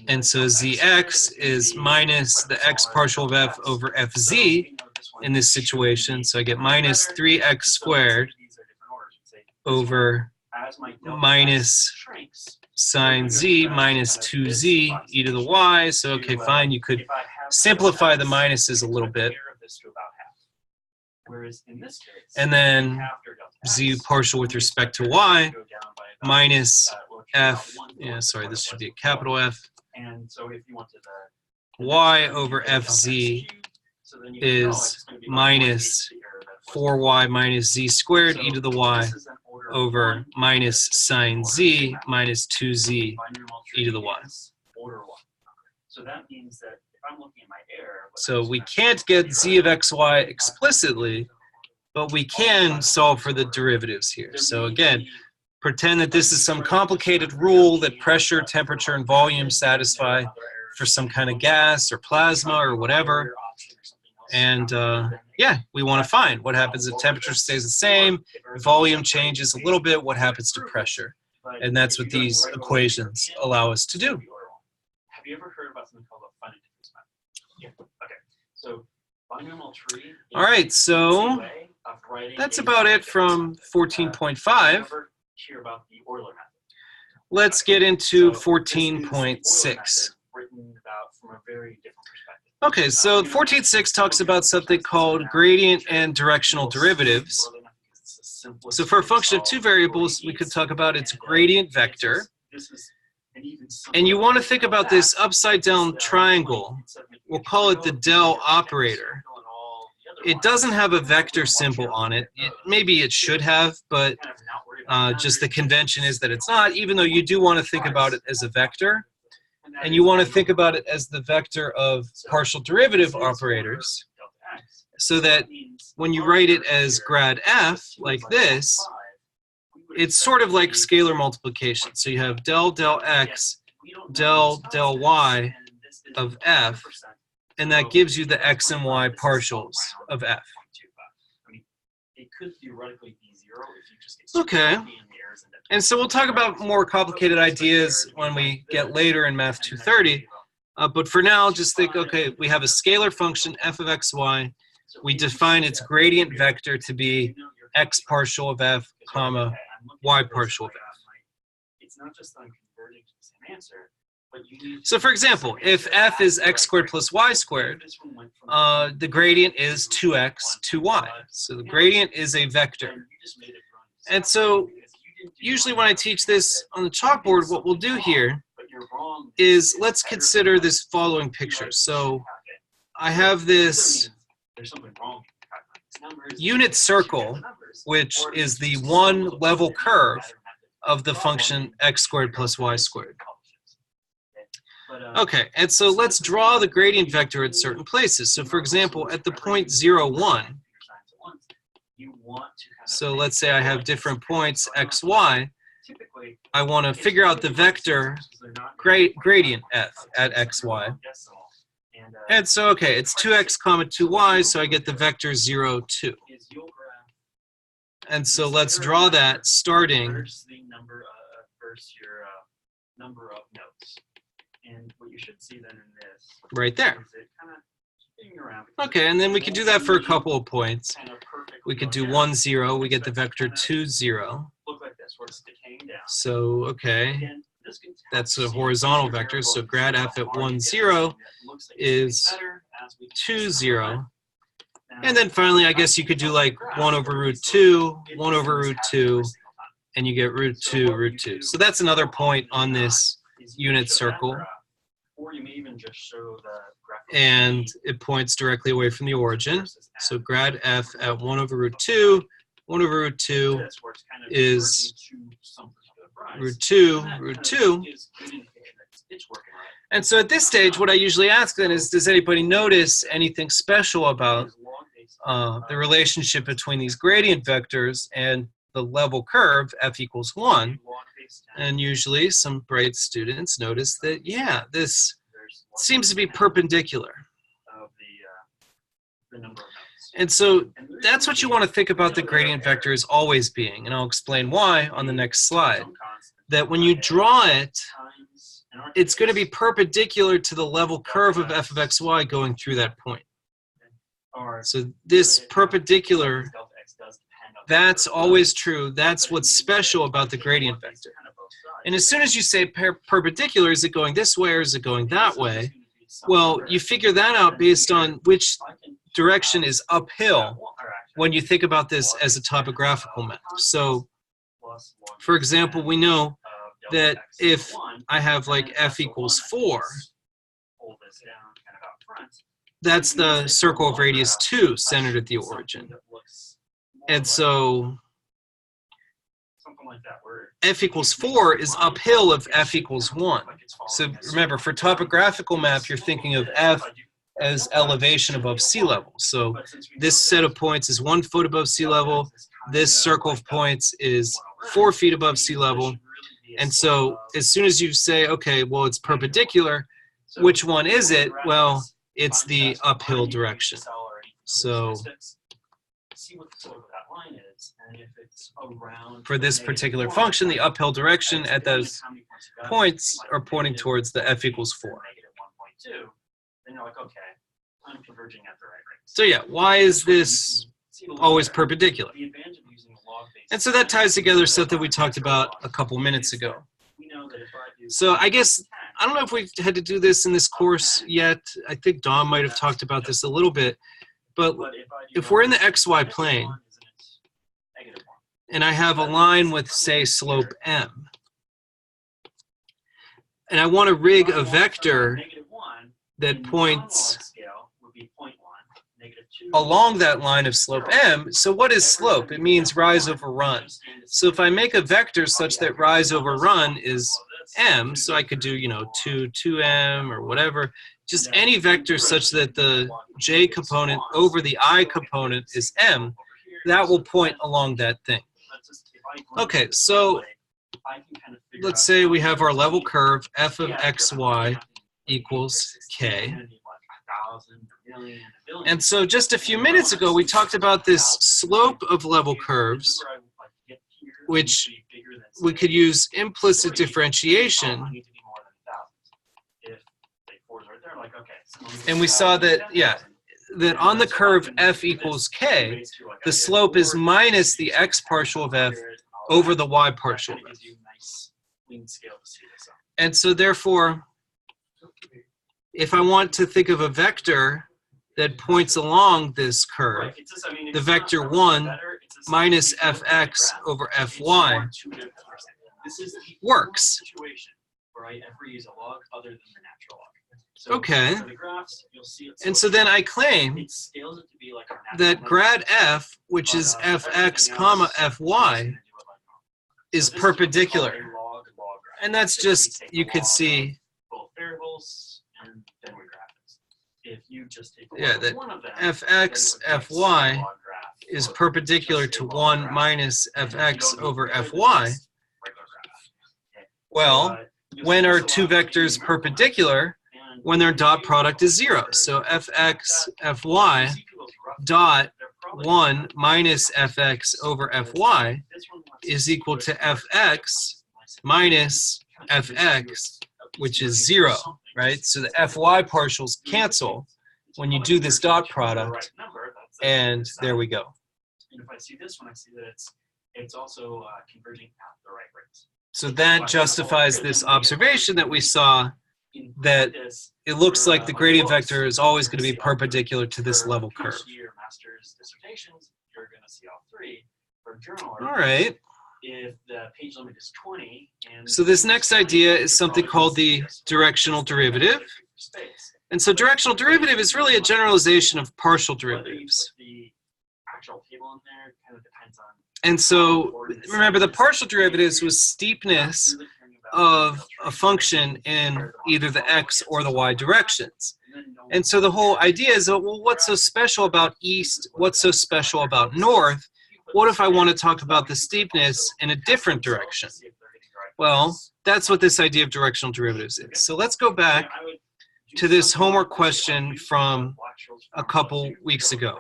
And so zx is minus the x partial of f over fz in this situation. So I get minus 3x squared over minus sine z minus 2z e to the y. So, okay, fine. You could simplify the minuses a little bit. And then z partial with respect to y minus f, sorry, this should be a capital F, y over fz is minus 4y minus z squared e to the y over minus sine z minus 2z e to the y. So that means that if I'm looking at my error, so we can't get z of xy explicitly, but we can solve for the derivatives here. So again, pretend that this is some complicated rule that pressure, temperature, and volume satisfy for some kind of gas or plasma or whatever. And yeah, we want to find what happens if temperature stays the same, volume changes a little bit, what happens to pressure. And that's what these equations allow us to do. Have you ever heard about something called a finite difference method? Yeah. Okay. So binomial tree. All right, so that's about it from 14.5. Let's get into 14.6. Okay, so 14.6 talks about something called gradient and directional derivatives. So for a function of two variables, we could talk about its gradient vector. And you want to think about this upside down triangle. We'll call it the del operator. It doesn't have a vector symbol on it. Maybe it should have, but just the convention is that it's not, even though you do want to think about it as a vector. And you want to think about it as the vector of partial derivative operators, so that when you write it as grad f, like this, it's sort of like scalar multiplication. So you have del x, del y of f, and that gives you the x and y partials of f. Okay. And so we'll talk about more complicated ideas when we get later in Math 230. But for now, just think, okay, we have a scalar function, f of xy. We define its gradient vector to be x partial of f, comma, y partial of f. It's not just that I'm converting to the same answer, but you need. So for example, if f is x squared plus y squared, the gradient is 2x, 2y. So the gradient is a vector. And so usually when I teach this on the chalkboard, what we'll do here is let's consider this following picture. So I have this unit circle, which is the one level curve of the function x squared plus y squared. Okay, and so let's draw the gradient vector at certain places. So for example, at the point 0, 1, so let's say I have different points x, y. I want to figure out the vector gradient f at x, y. And so, okay, it's 2x comma 2y, so I get the vector 0, 2. And so let's draw that starting right there. Okay, and then we can do that for a couple of points. We could do 1, 0. We get the vector 2, 0. So, okay. That's a horizontal vector. So grad f at 1, 0 is 2, 0. And then finally, I guess you could do like 1 over root 2, 1 over root 2, and you get root 2, root 2. So that's another point on this unit circle. Or you may even just show the graphical And it points directly away from the origin. So grad f at 1 over root 2, 1 over root 2 this, where it's kind of is converging to some particular price. root 2, And that root kind 2. of gives good indication that it's working right. And so at this stage, what I usually ask then is, does anybody notice anything special about Because log-based, the relationship between these gradient vectors and the level curve f equals 1? log-based And usually some bright students notice that, yeah, this there's seems to be perpendicular. of the number of nodes. And so And there's that's what you want to think about the gradient vector as always being. And I'll explain why on the next slide. some constant That when you draw it, times an it's going to be arcus, perpendicular to the level curve of f of xy going through that point. or So this perpendicular, delta x does depend on the that's curve. always true. That's what's special about the gradient vector. Kind of both sides. And as soon as you say perpendicular, is it going this way or is it going that way? Well, you figure that out based on which direction is uphill when you think about this as a topographical map. So, for example, we know that if I have like f equals 4, that's the circle of radius 2 centered at the origin. And so f equals 4 is uphill of f equals 1. So remember, for topographical map, you're thinking of f as elevation above sea level. So this set of points is 1 foot above sea level. This circle of points is 4 feet above sea level. And so as soon as you say, okay, well, it's perpendicular, which one is it? Well, it's the uphill direction. So for this particular function, the uphill direction at those points are pointing towards the f equals 4. Then you're like, okay, I'm converging at the right rate. So yeah, why is this always perpendicular? The advantage of using a log-based And so that ties together stuff that we talked about a couple minutes ago. we know that if I do So I guess, I don't know if we've had to do this in this course yet. I think Don might have talked about this a little bit. But but if we're in the xy plane, and I have a line with, say, slope m, and I want to rig a vector that points along that line of slope m. So what is slope? It means rise over run. So if I make a vector such that rise over run is m, so I could do, 2m or whatever, just any vector such that the j component over the I component is m, that will point along that thing. Okay, so let's say we have our level curve f of xy equals k. And so just a few minutes ago, we talked about this slope of level curves, which we could use implicit differentiation. And we saw that, yeah, that on the curve f equals k, the slope is minus the x partial of f over the y partial of f. And so therefore, if I want to think of a vector that points along this curve, the vector 1 minus fx over fy works. Okay. And so then I claim that grad f, which is fx comma fy, is perpendicular. And that's just, you could see, yeah, that fx fy is perpendicular to 1 minus fx over fy. Well, when are two vectors perpendicular? When their dot product is 0. So fx fy dot 1 minus fx over fy is equal to fx minus fx, which is 0, right? So the fy partials cancel when you do this dot product, and there we go. And if I see this one, I see that it's also converging at the right rate. So that justifies this observation that we saw, that it looks like the gradient vector is always going to be perpendicular to this level curve. Master's dissertations, you're going to see all three. For journal All right. if the page limit is 20. So this next idea is something called the directional derivative. And so directional derivative is really a generalization of partial derivatives. The actual table in there kind of depends on. And so remember, the partial derivatives was steepness of a function in either the x or the y directions. And so the whole idea is, well, what's so special about east? What's so special about north? What if I want to talk about the steepness in a different direction? Well, that's what this idea of directional derivatives is. So let's go back to this homework question from a couple weeks ago.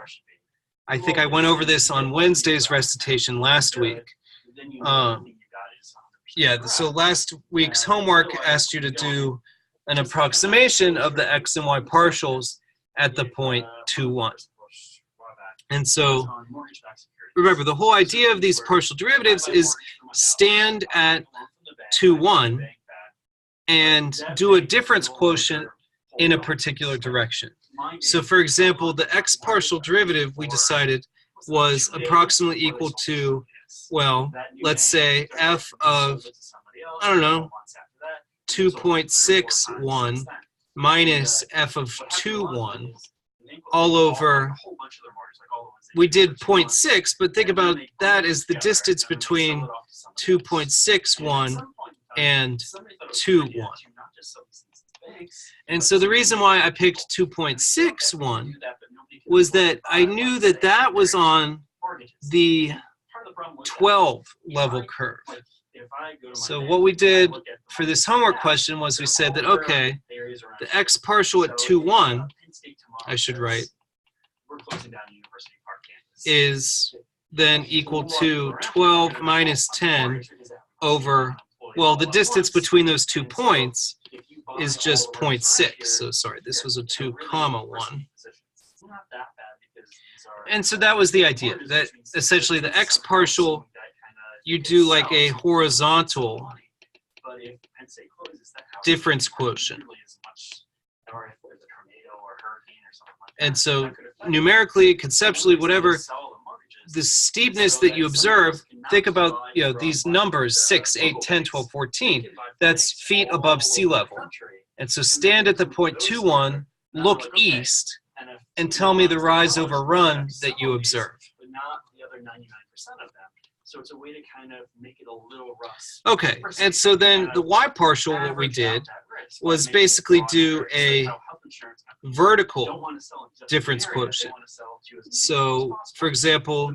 I think I went over this on Wednesday's recitation last week. Yeah, so last week's homework asked you to do an approximation of the x and y partials at the point 2, 1. And so remember, the whole idea of these partial derivatives is stand at 2, 1 and do a difference quotient in a particular direction. So for example, the x partial derivative we decided was approximately equal to, well, let's say f of, I don't know, 2.61 minus f of 2, 1 all over, we did 0.6, but think about that as the distance between 2.61 and 2, 1. And so the reason why I picked 2.61 was that I knew that that was on the 12 level curve. So what we did for this homework question was we said that, okay, the x partial at 2, 1, I should write, is then equal to 12 minus 10 over, well, the distance between those 2 points is just 0.6. So sorry, this was a 2, 1. And so that was the idea, that essentially the x partial, you do like a horizontal difference quotient. And so numerically, conceptually, whatever, the steepness that you observe, think about, you know, these numbers, 6, 8, 10, 12, 14, that's feet above sea level. And so stand at the point 2, 1, look east, and tell me the rise over run that you observe. But not the other 99% of them. So it's a way to kind of make it a little rough. Okay, and so then the y partial, what we did was basically do a vertical difference quotient. So, for example,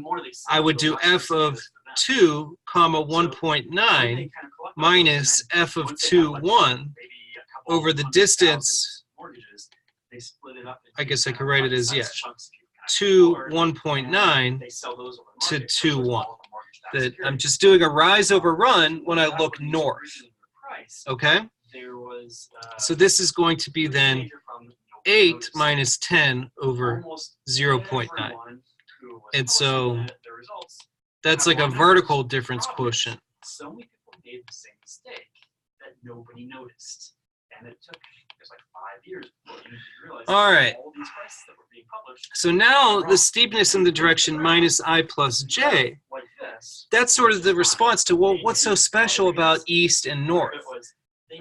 I would do f of 2, 1.9 minus f of 2, 1 over the distance. I guess I could write it as, yeah, 2, 1.9 to 2, 1. That I'm just doing a rise over run when I look north. Okay? So this is going to be then 8 minus 10 over 0.9. And so that's like a vertical difference quotient. So many people made the same mistake that nobody noticed. And it took like 5 years before you realized all right. all these prices that were being published. So now the steepness in the direction minus I plus j, that's sort of the response to, well, what's so special about east and north?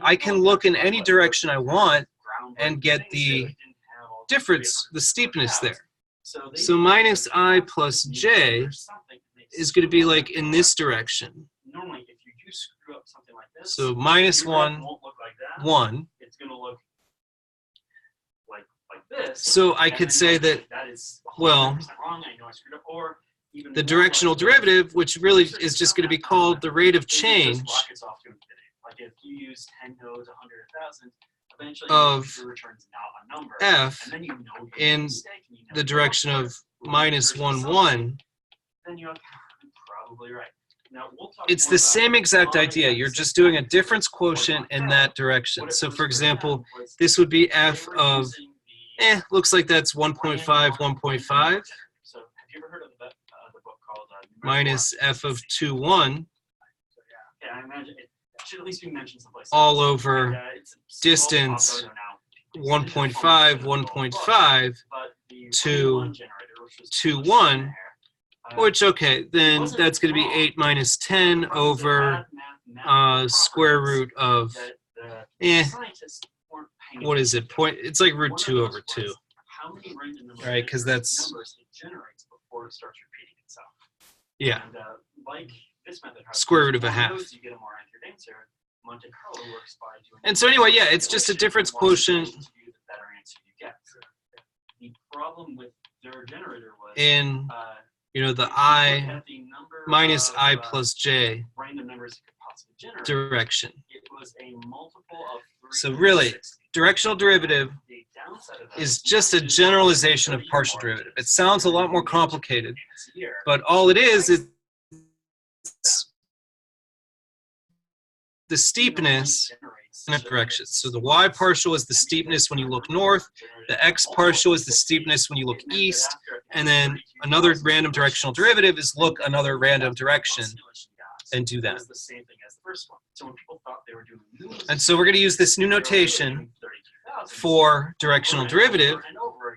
I can look in any direction I want and get the difference, the steepness there. So minus I plus j is going to be like in this direction. Normally, if you do screw up something like this, so minus 1, 1. It's going to look like this. So I could say that, well, the directional derivative, which really is just going to be called the rate of change like if you use 10 nodes, 100,000, eventually of your return's not a number, f and then you know in the direction of minus 1, 1. Then you're probably right. Now, we'll talk It's more the about same exact idea. You're just doing a difference quotient in that direction. So for example, this would be f of, looks like that's 1.5, 1.5. So have you ever heard of the book called minus f of 2, 1. Yeah, I imagine should at least be mentioned someplace. all else. over And, it's distance popular now. 1.5, 1.5 But the to 1 generator, which was 2, published 1, in there, which, okay, then that's going to be 8 minus 10 over square root of, what is it? It's like root 2 over 2. How many random numbers Right, 'cause that's- numbers it generates before it starts repeating itself. Yeah. And like this method, Square root of a half. you get a more accurate answer. Monte Carlo works by doing. And so anyway, yeah, it's just a difference quotient The better answer you get. The problem with their generator was in, if you the look I at the number minus of, I plus j random numbers it could possibly generate. direction. It was a multiple of 3. So really, directional derivative The downside of that is just a generalization of partial derivative. It sounds a lot more complicated, but all it is the steepness in that direction. So the y partial is the steepness when you look north, the x partial is the steepness when you look east, and then another random directional derivative is look another random direction and do that. The same thing as the first one. So when people thought they were doing And so we're going to use this new notation for directional derivative,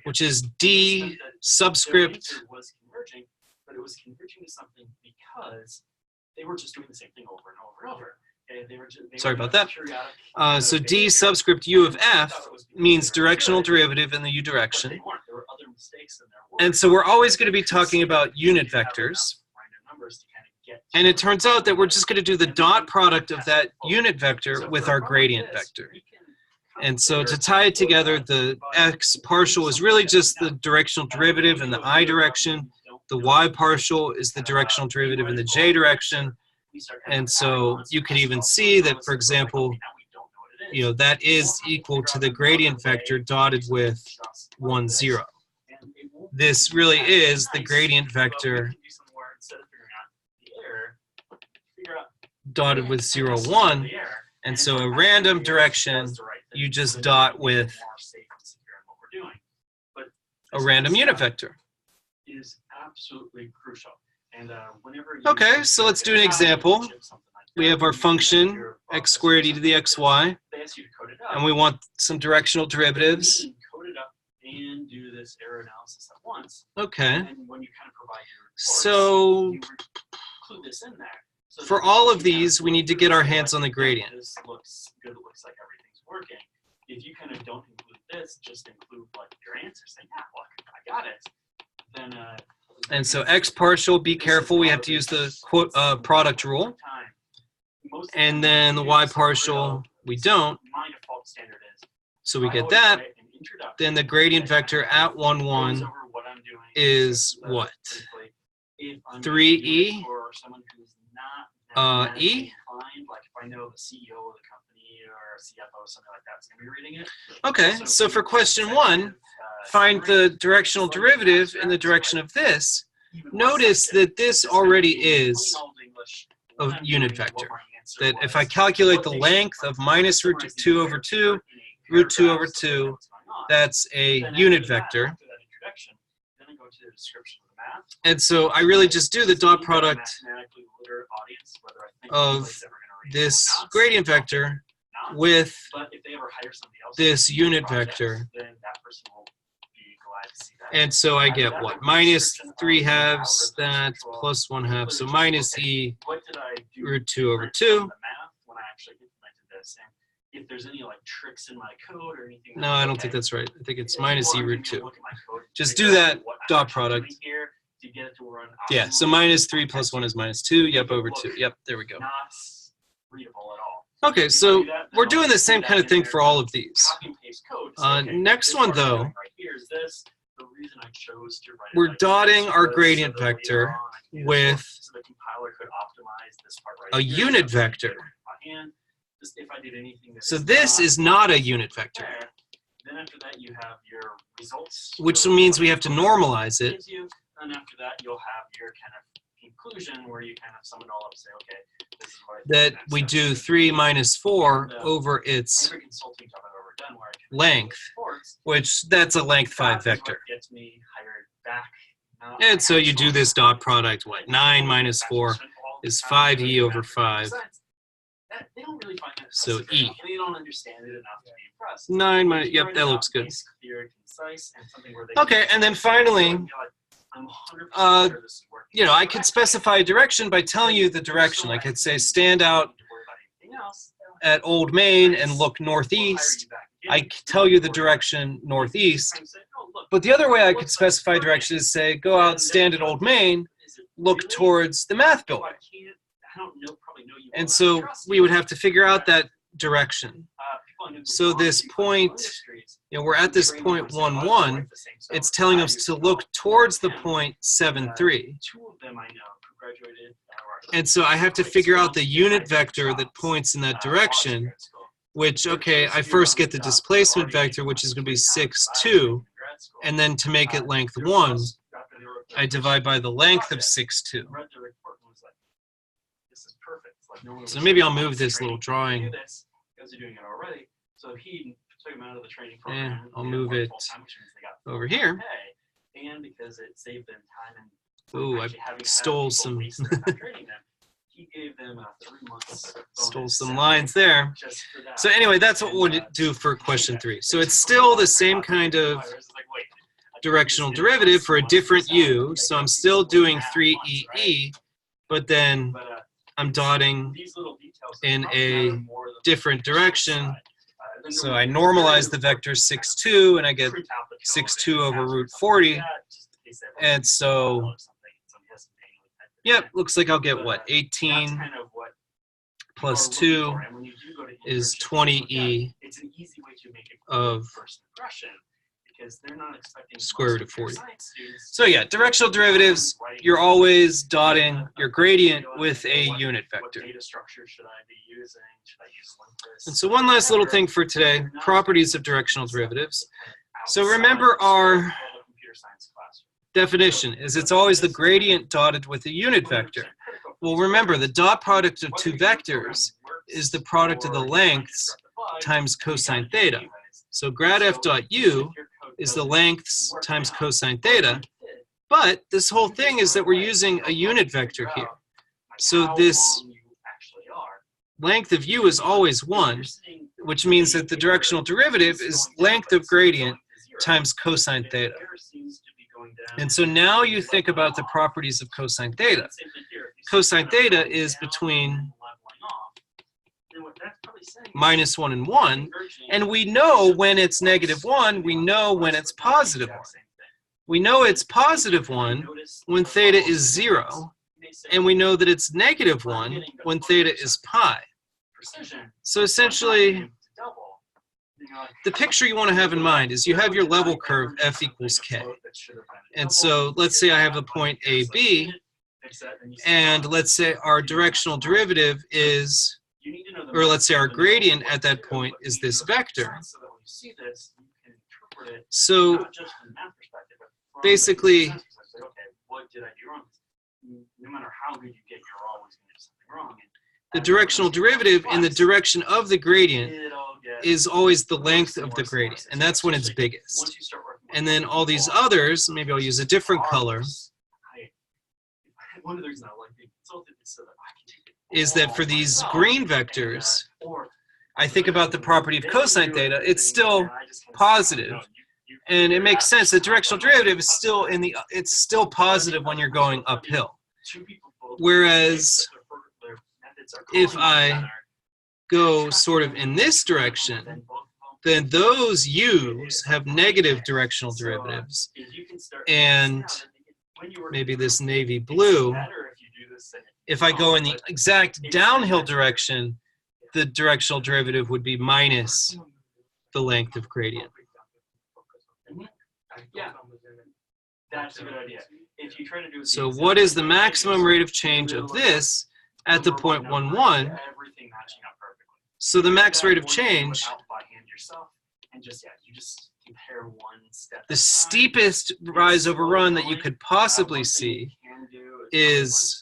which is d subscript. Was converging, but it was converging to something because they were just doing the same thing over and over and over. Sorry about that. So d subscript u of f means directional derivative in the u direction. And so we're always going to be talking about unit vectors. And it turns out that we're just going to do the dot product of that unit vector with our gradient vector. And so to tie it together, the x partial is really just the directional derivative in the I direction. The y partial is the directional derivative in the j direction. And so you can even see that, for example, that is equal to the gradient vector dotted with 1, 0. This really is the gradient vector dotted with 0, 1. And so a random direction, you just dot with a random unit vector. Is absolutely crucial. And okay, so let's do an example. We have our function x squared e to the xy, and we want some directional derivatives. Code it up and do this error analysis at once. Okay. And when you kind of provide your reports, so you include this in there. So for all of these, we need to get our hands on the gradient. This looks good. It looks like everything's working. If you kind of don't include this, just include like your answer, saying, "Yeah, look, I got it." Then. And so x partial, be careful, we have to use the product rule. And then the y partial, we don't. So we get that. Then the gradient vector at 1, 1 is what? 3e? E? Like if I know the CEO of the company or CFO, something like that, is going to be reading it. Okay, so for question 1, find the directional derivative in the direction of this. Notice that this already is a unit vector. That if I calculate the length of minus root 2 over 2, root 2 over 2, that's a unit vector. And so I really just do the dot product of this gradient vector with this unit vector. And so I get what? Minus 3 halves, that's plus 1 half. So minus e root 2 over 2. If there's any like tricks in my code or anything. No, I don't think that's right. I think it's minus e root 2. Just do that dot product. Yeah, so minus 3 plus 1 is minus 2. Yep, over 2. Yep, there we go. Not readable at all. Okay, so we're doing the same kind of thing for all of these. Next one, though, we're dotting our gradient vector with a unit vector. So this is not a unit vector, then after that you have your results, which means we have to normalize it. And after that you'll have your kind of conclusion where you kind of sum it all up and say, okay, this is what that we do 3 minus 4 over its length, which that's a length 5 vector. And so you do this dot product, what, 9 minus 4 is 5e over 5. they don't really find that So impressive E. enough, and they don't understand it enough to be impressed. 9 But minus, if you yep, write that it out looks good. nice, clear, concise, and something where they Okay, can and then see it, finally, and be like, I'm 100% sure this is working. you know, I could correctly. specify a direction by telling you the direction. I could say stand out at Old Main and look northeast. I could tell you the direction northeast. But the other way I could specify direction is say go out, stand at Old Main, look towards the math building. And so we would have to figure out that direction. So this point, you know, we're at this point 1, 1. It's telling us to look towards the point 7, 3. And so I have to figure out the unit vector that points in that direction, which, okay, I first get the displacement vector, which is going to be 6, 2. And then to make it length 1, I divide by the length of 6, 2. So maybe I'll move this little drawing. And I'll move it over here. And because it saved them time and Ooh, I stole some he gave them a 3 months stole some lines there. So anyway, that's what we'll do for question 3. So it's still the same kind of directional derivative for a different u. So I'm still doing 3EE, but then I'm dotting in a different direction. So I normalize the vector 6, 2, and I get 6, 2 over root 40. And so, yep, looks like I'll get what? 18 plus 2 is 20e of square root of 40. So yeah, directional derivatives, you're always dotting your gradient with a unit vector. And so one last little thing for today, properties of directional derivatives. So remember our definition is it's always the gradient dotted with a unit vector. Well, remember the dot product of two vectors is the product of the lengths times cosine theta. So grad f dot u is the lengths times cosine theta, but this whole thing is that we're using a unit vector here. So this length of u is always 1, which means that the directional derivative is length of gradient times cosine theta. And so now you think about the properties of cosine theta. Cosine theta is between -1 and 1, and we know when it's -1, we know when it's +1. We know it's +1 when theta is 0, and we know that it's -1 when theta is pi. So essentially, the picture you want to have in mind is you have your level curve f equals k. And so let's say I have a point AB, and let's say our directional derivative is, or let's say our gradient at that point is this vector. So basically, the directional derivative in the direction of the gradient is always the length of the gradient, and that's when it's biggest. And then all these others, maybe I'll use a different color, is that for these green vectors, I think about the property of cosine theta, it's still positive. And it makes sense, the directional derivative is still it's still positive when you're going uphill. Whereas if I go sort of in this direction, then those u's have negative directional derivatives. And maybe this navy blue, if I go in the exact downhill direction, the directional derivative would be minus the length of gradient. Yeah, that's a good idea. If you try to do so what is the maximum rate of change of this at the point 1, 1? So the max rate of change, the steepest rise over run that you could possibly see is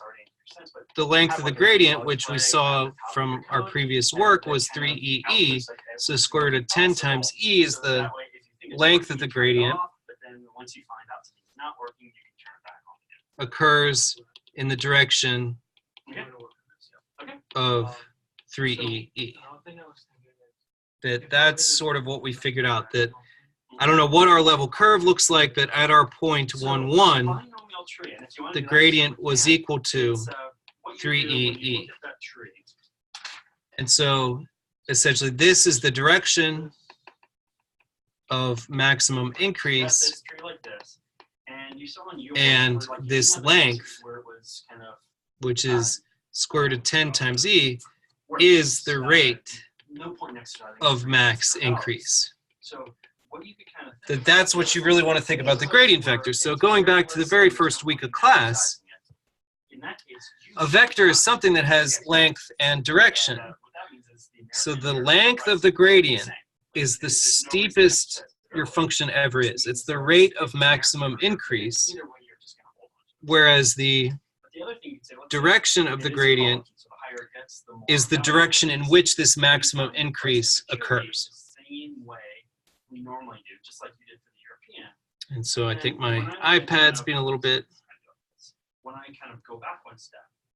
the length of the gradient, which we saw from our previous work was 3EE. So square root of 10 times E is the length of the gradient, occurs in the direction of 3EE. That's sort of what we figured out, that I don't know what our level curve looks like, but at our point 1, 1, the gradient was equal to 3EE. And so essentially this is the direction of maximum increase, and this length, which is square root of 10 times E, is the rate of max increase. That's what you really want to think about the gradient vector. So going back to the very first week of class, a vector is something that has length and direction. So the length of the gradient is the steepest your function ever is. It's the rate of maximum increase, whereas the direction of the gradient is the direction in which this maximum increase occurs. And so I think my iPad's being a little bit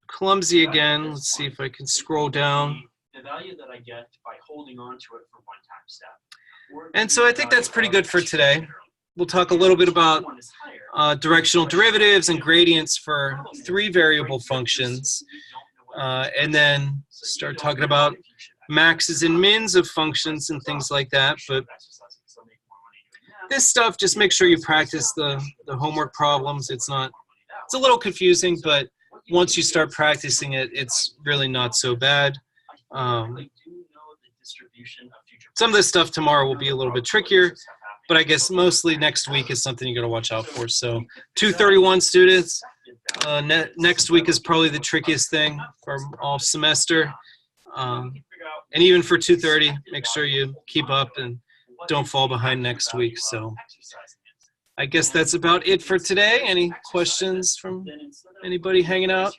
clumsy again. Let's see if I can scroll down. The value that I get by holding on to it for one time step. And so I think that's pretty good for today. We'll talk a little bit about directional derivatives and gradients for 3 variable functions, and then start talking about maxes and mins of functions and things like that. But this stuff, just make sure you practice the homework problems. It's a little confusing, but once you start practicing it, it's really not so bad. Some of this stuff tomorrow will be a little bit trickier, but I guess mostly next week is something you got to watch out for. So 231 students, next week is probably the trickiest thing for all semester. And even for 230, make sure you keep up and don't fall behind next week. So I guess that's about it for today. Any questions from anybody hanging out?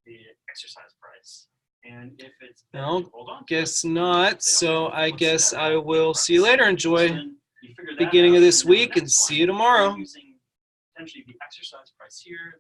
The exercise price. And if it's no, guess not. So I guess I will see you later. Enjoy beginning of this week and see you tomorrow. Potentially the exercise price here,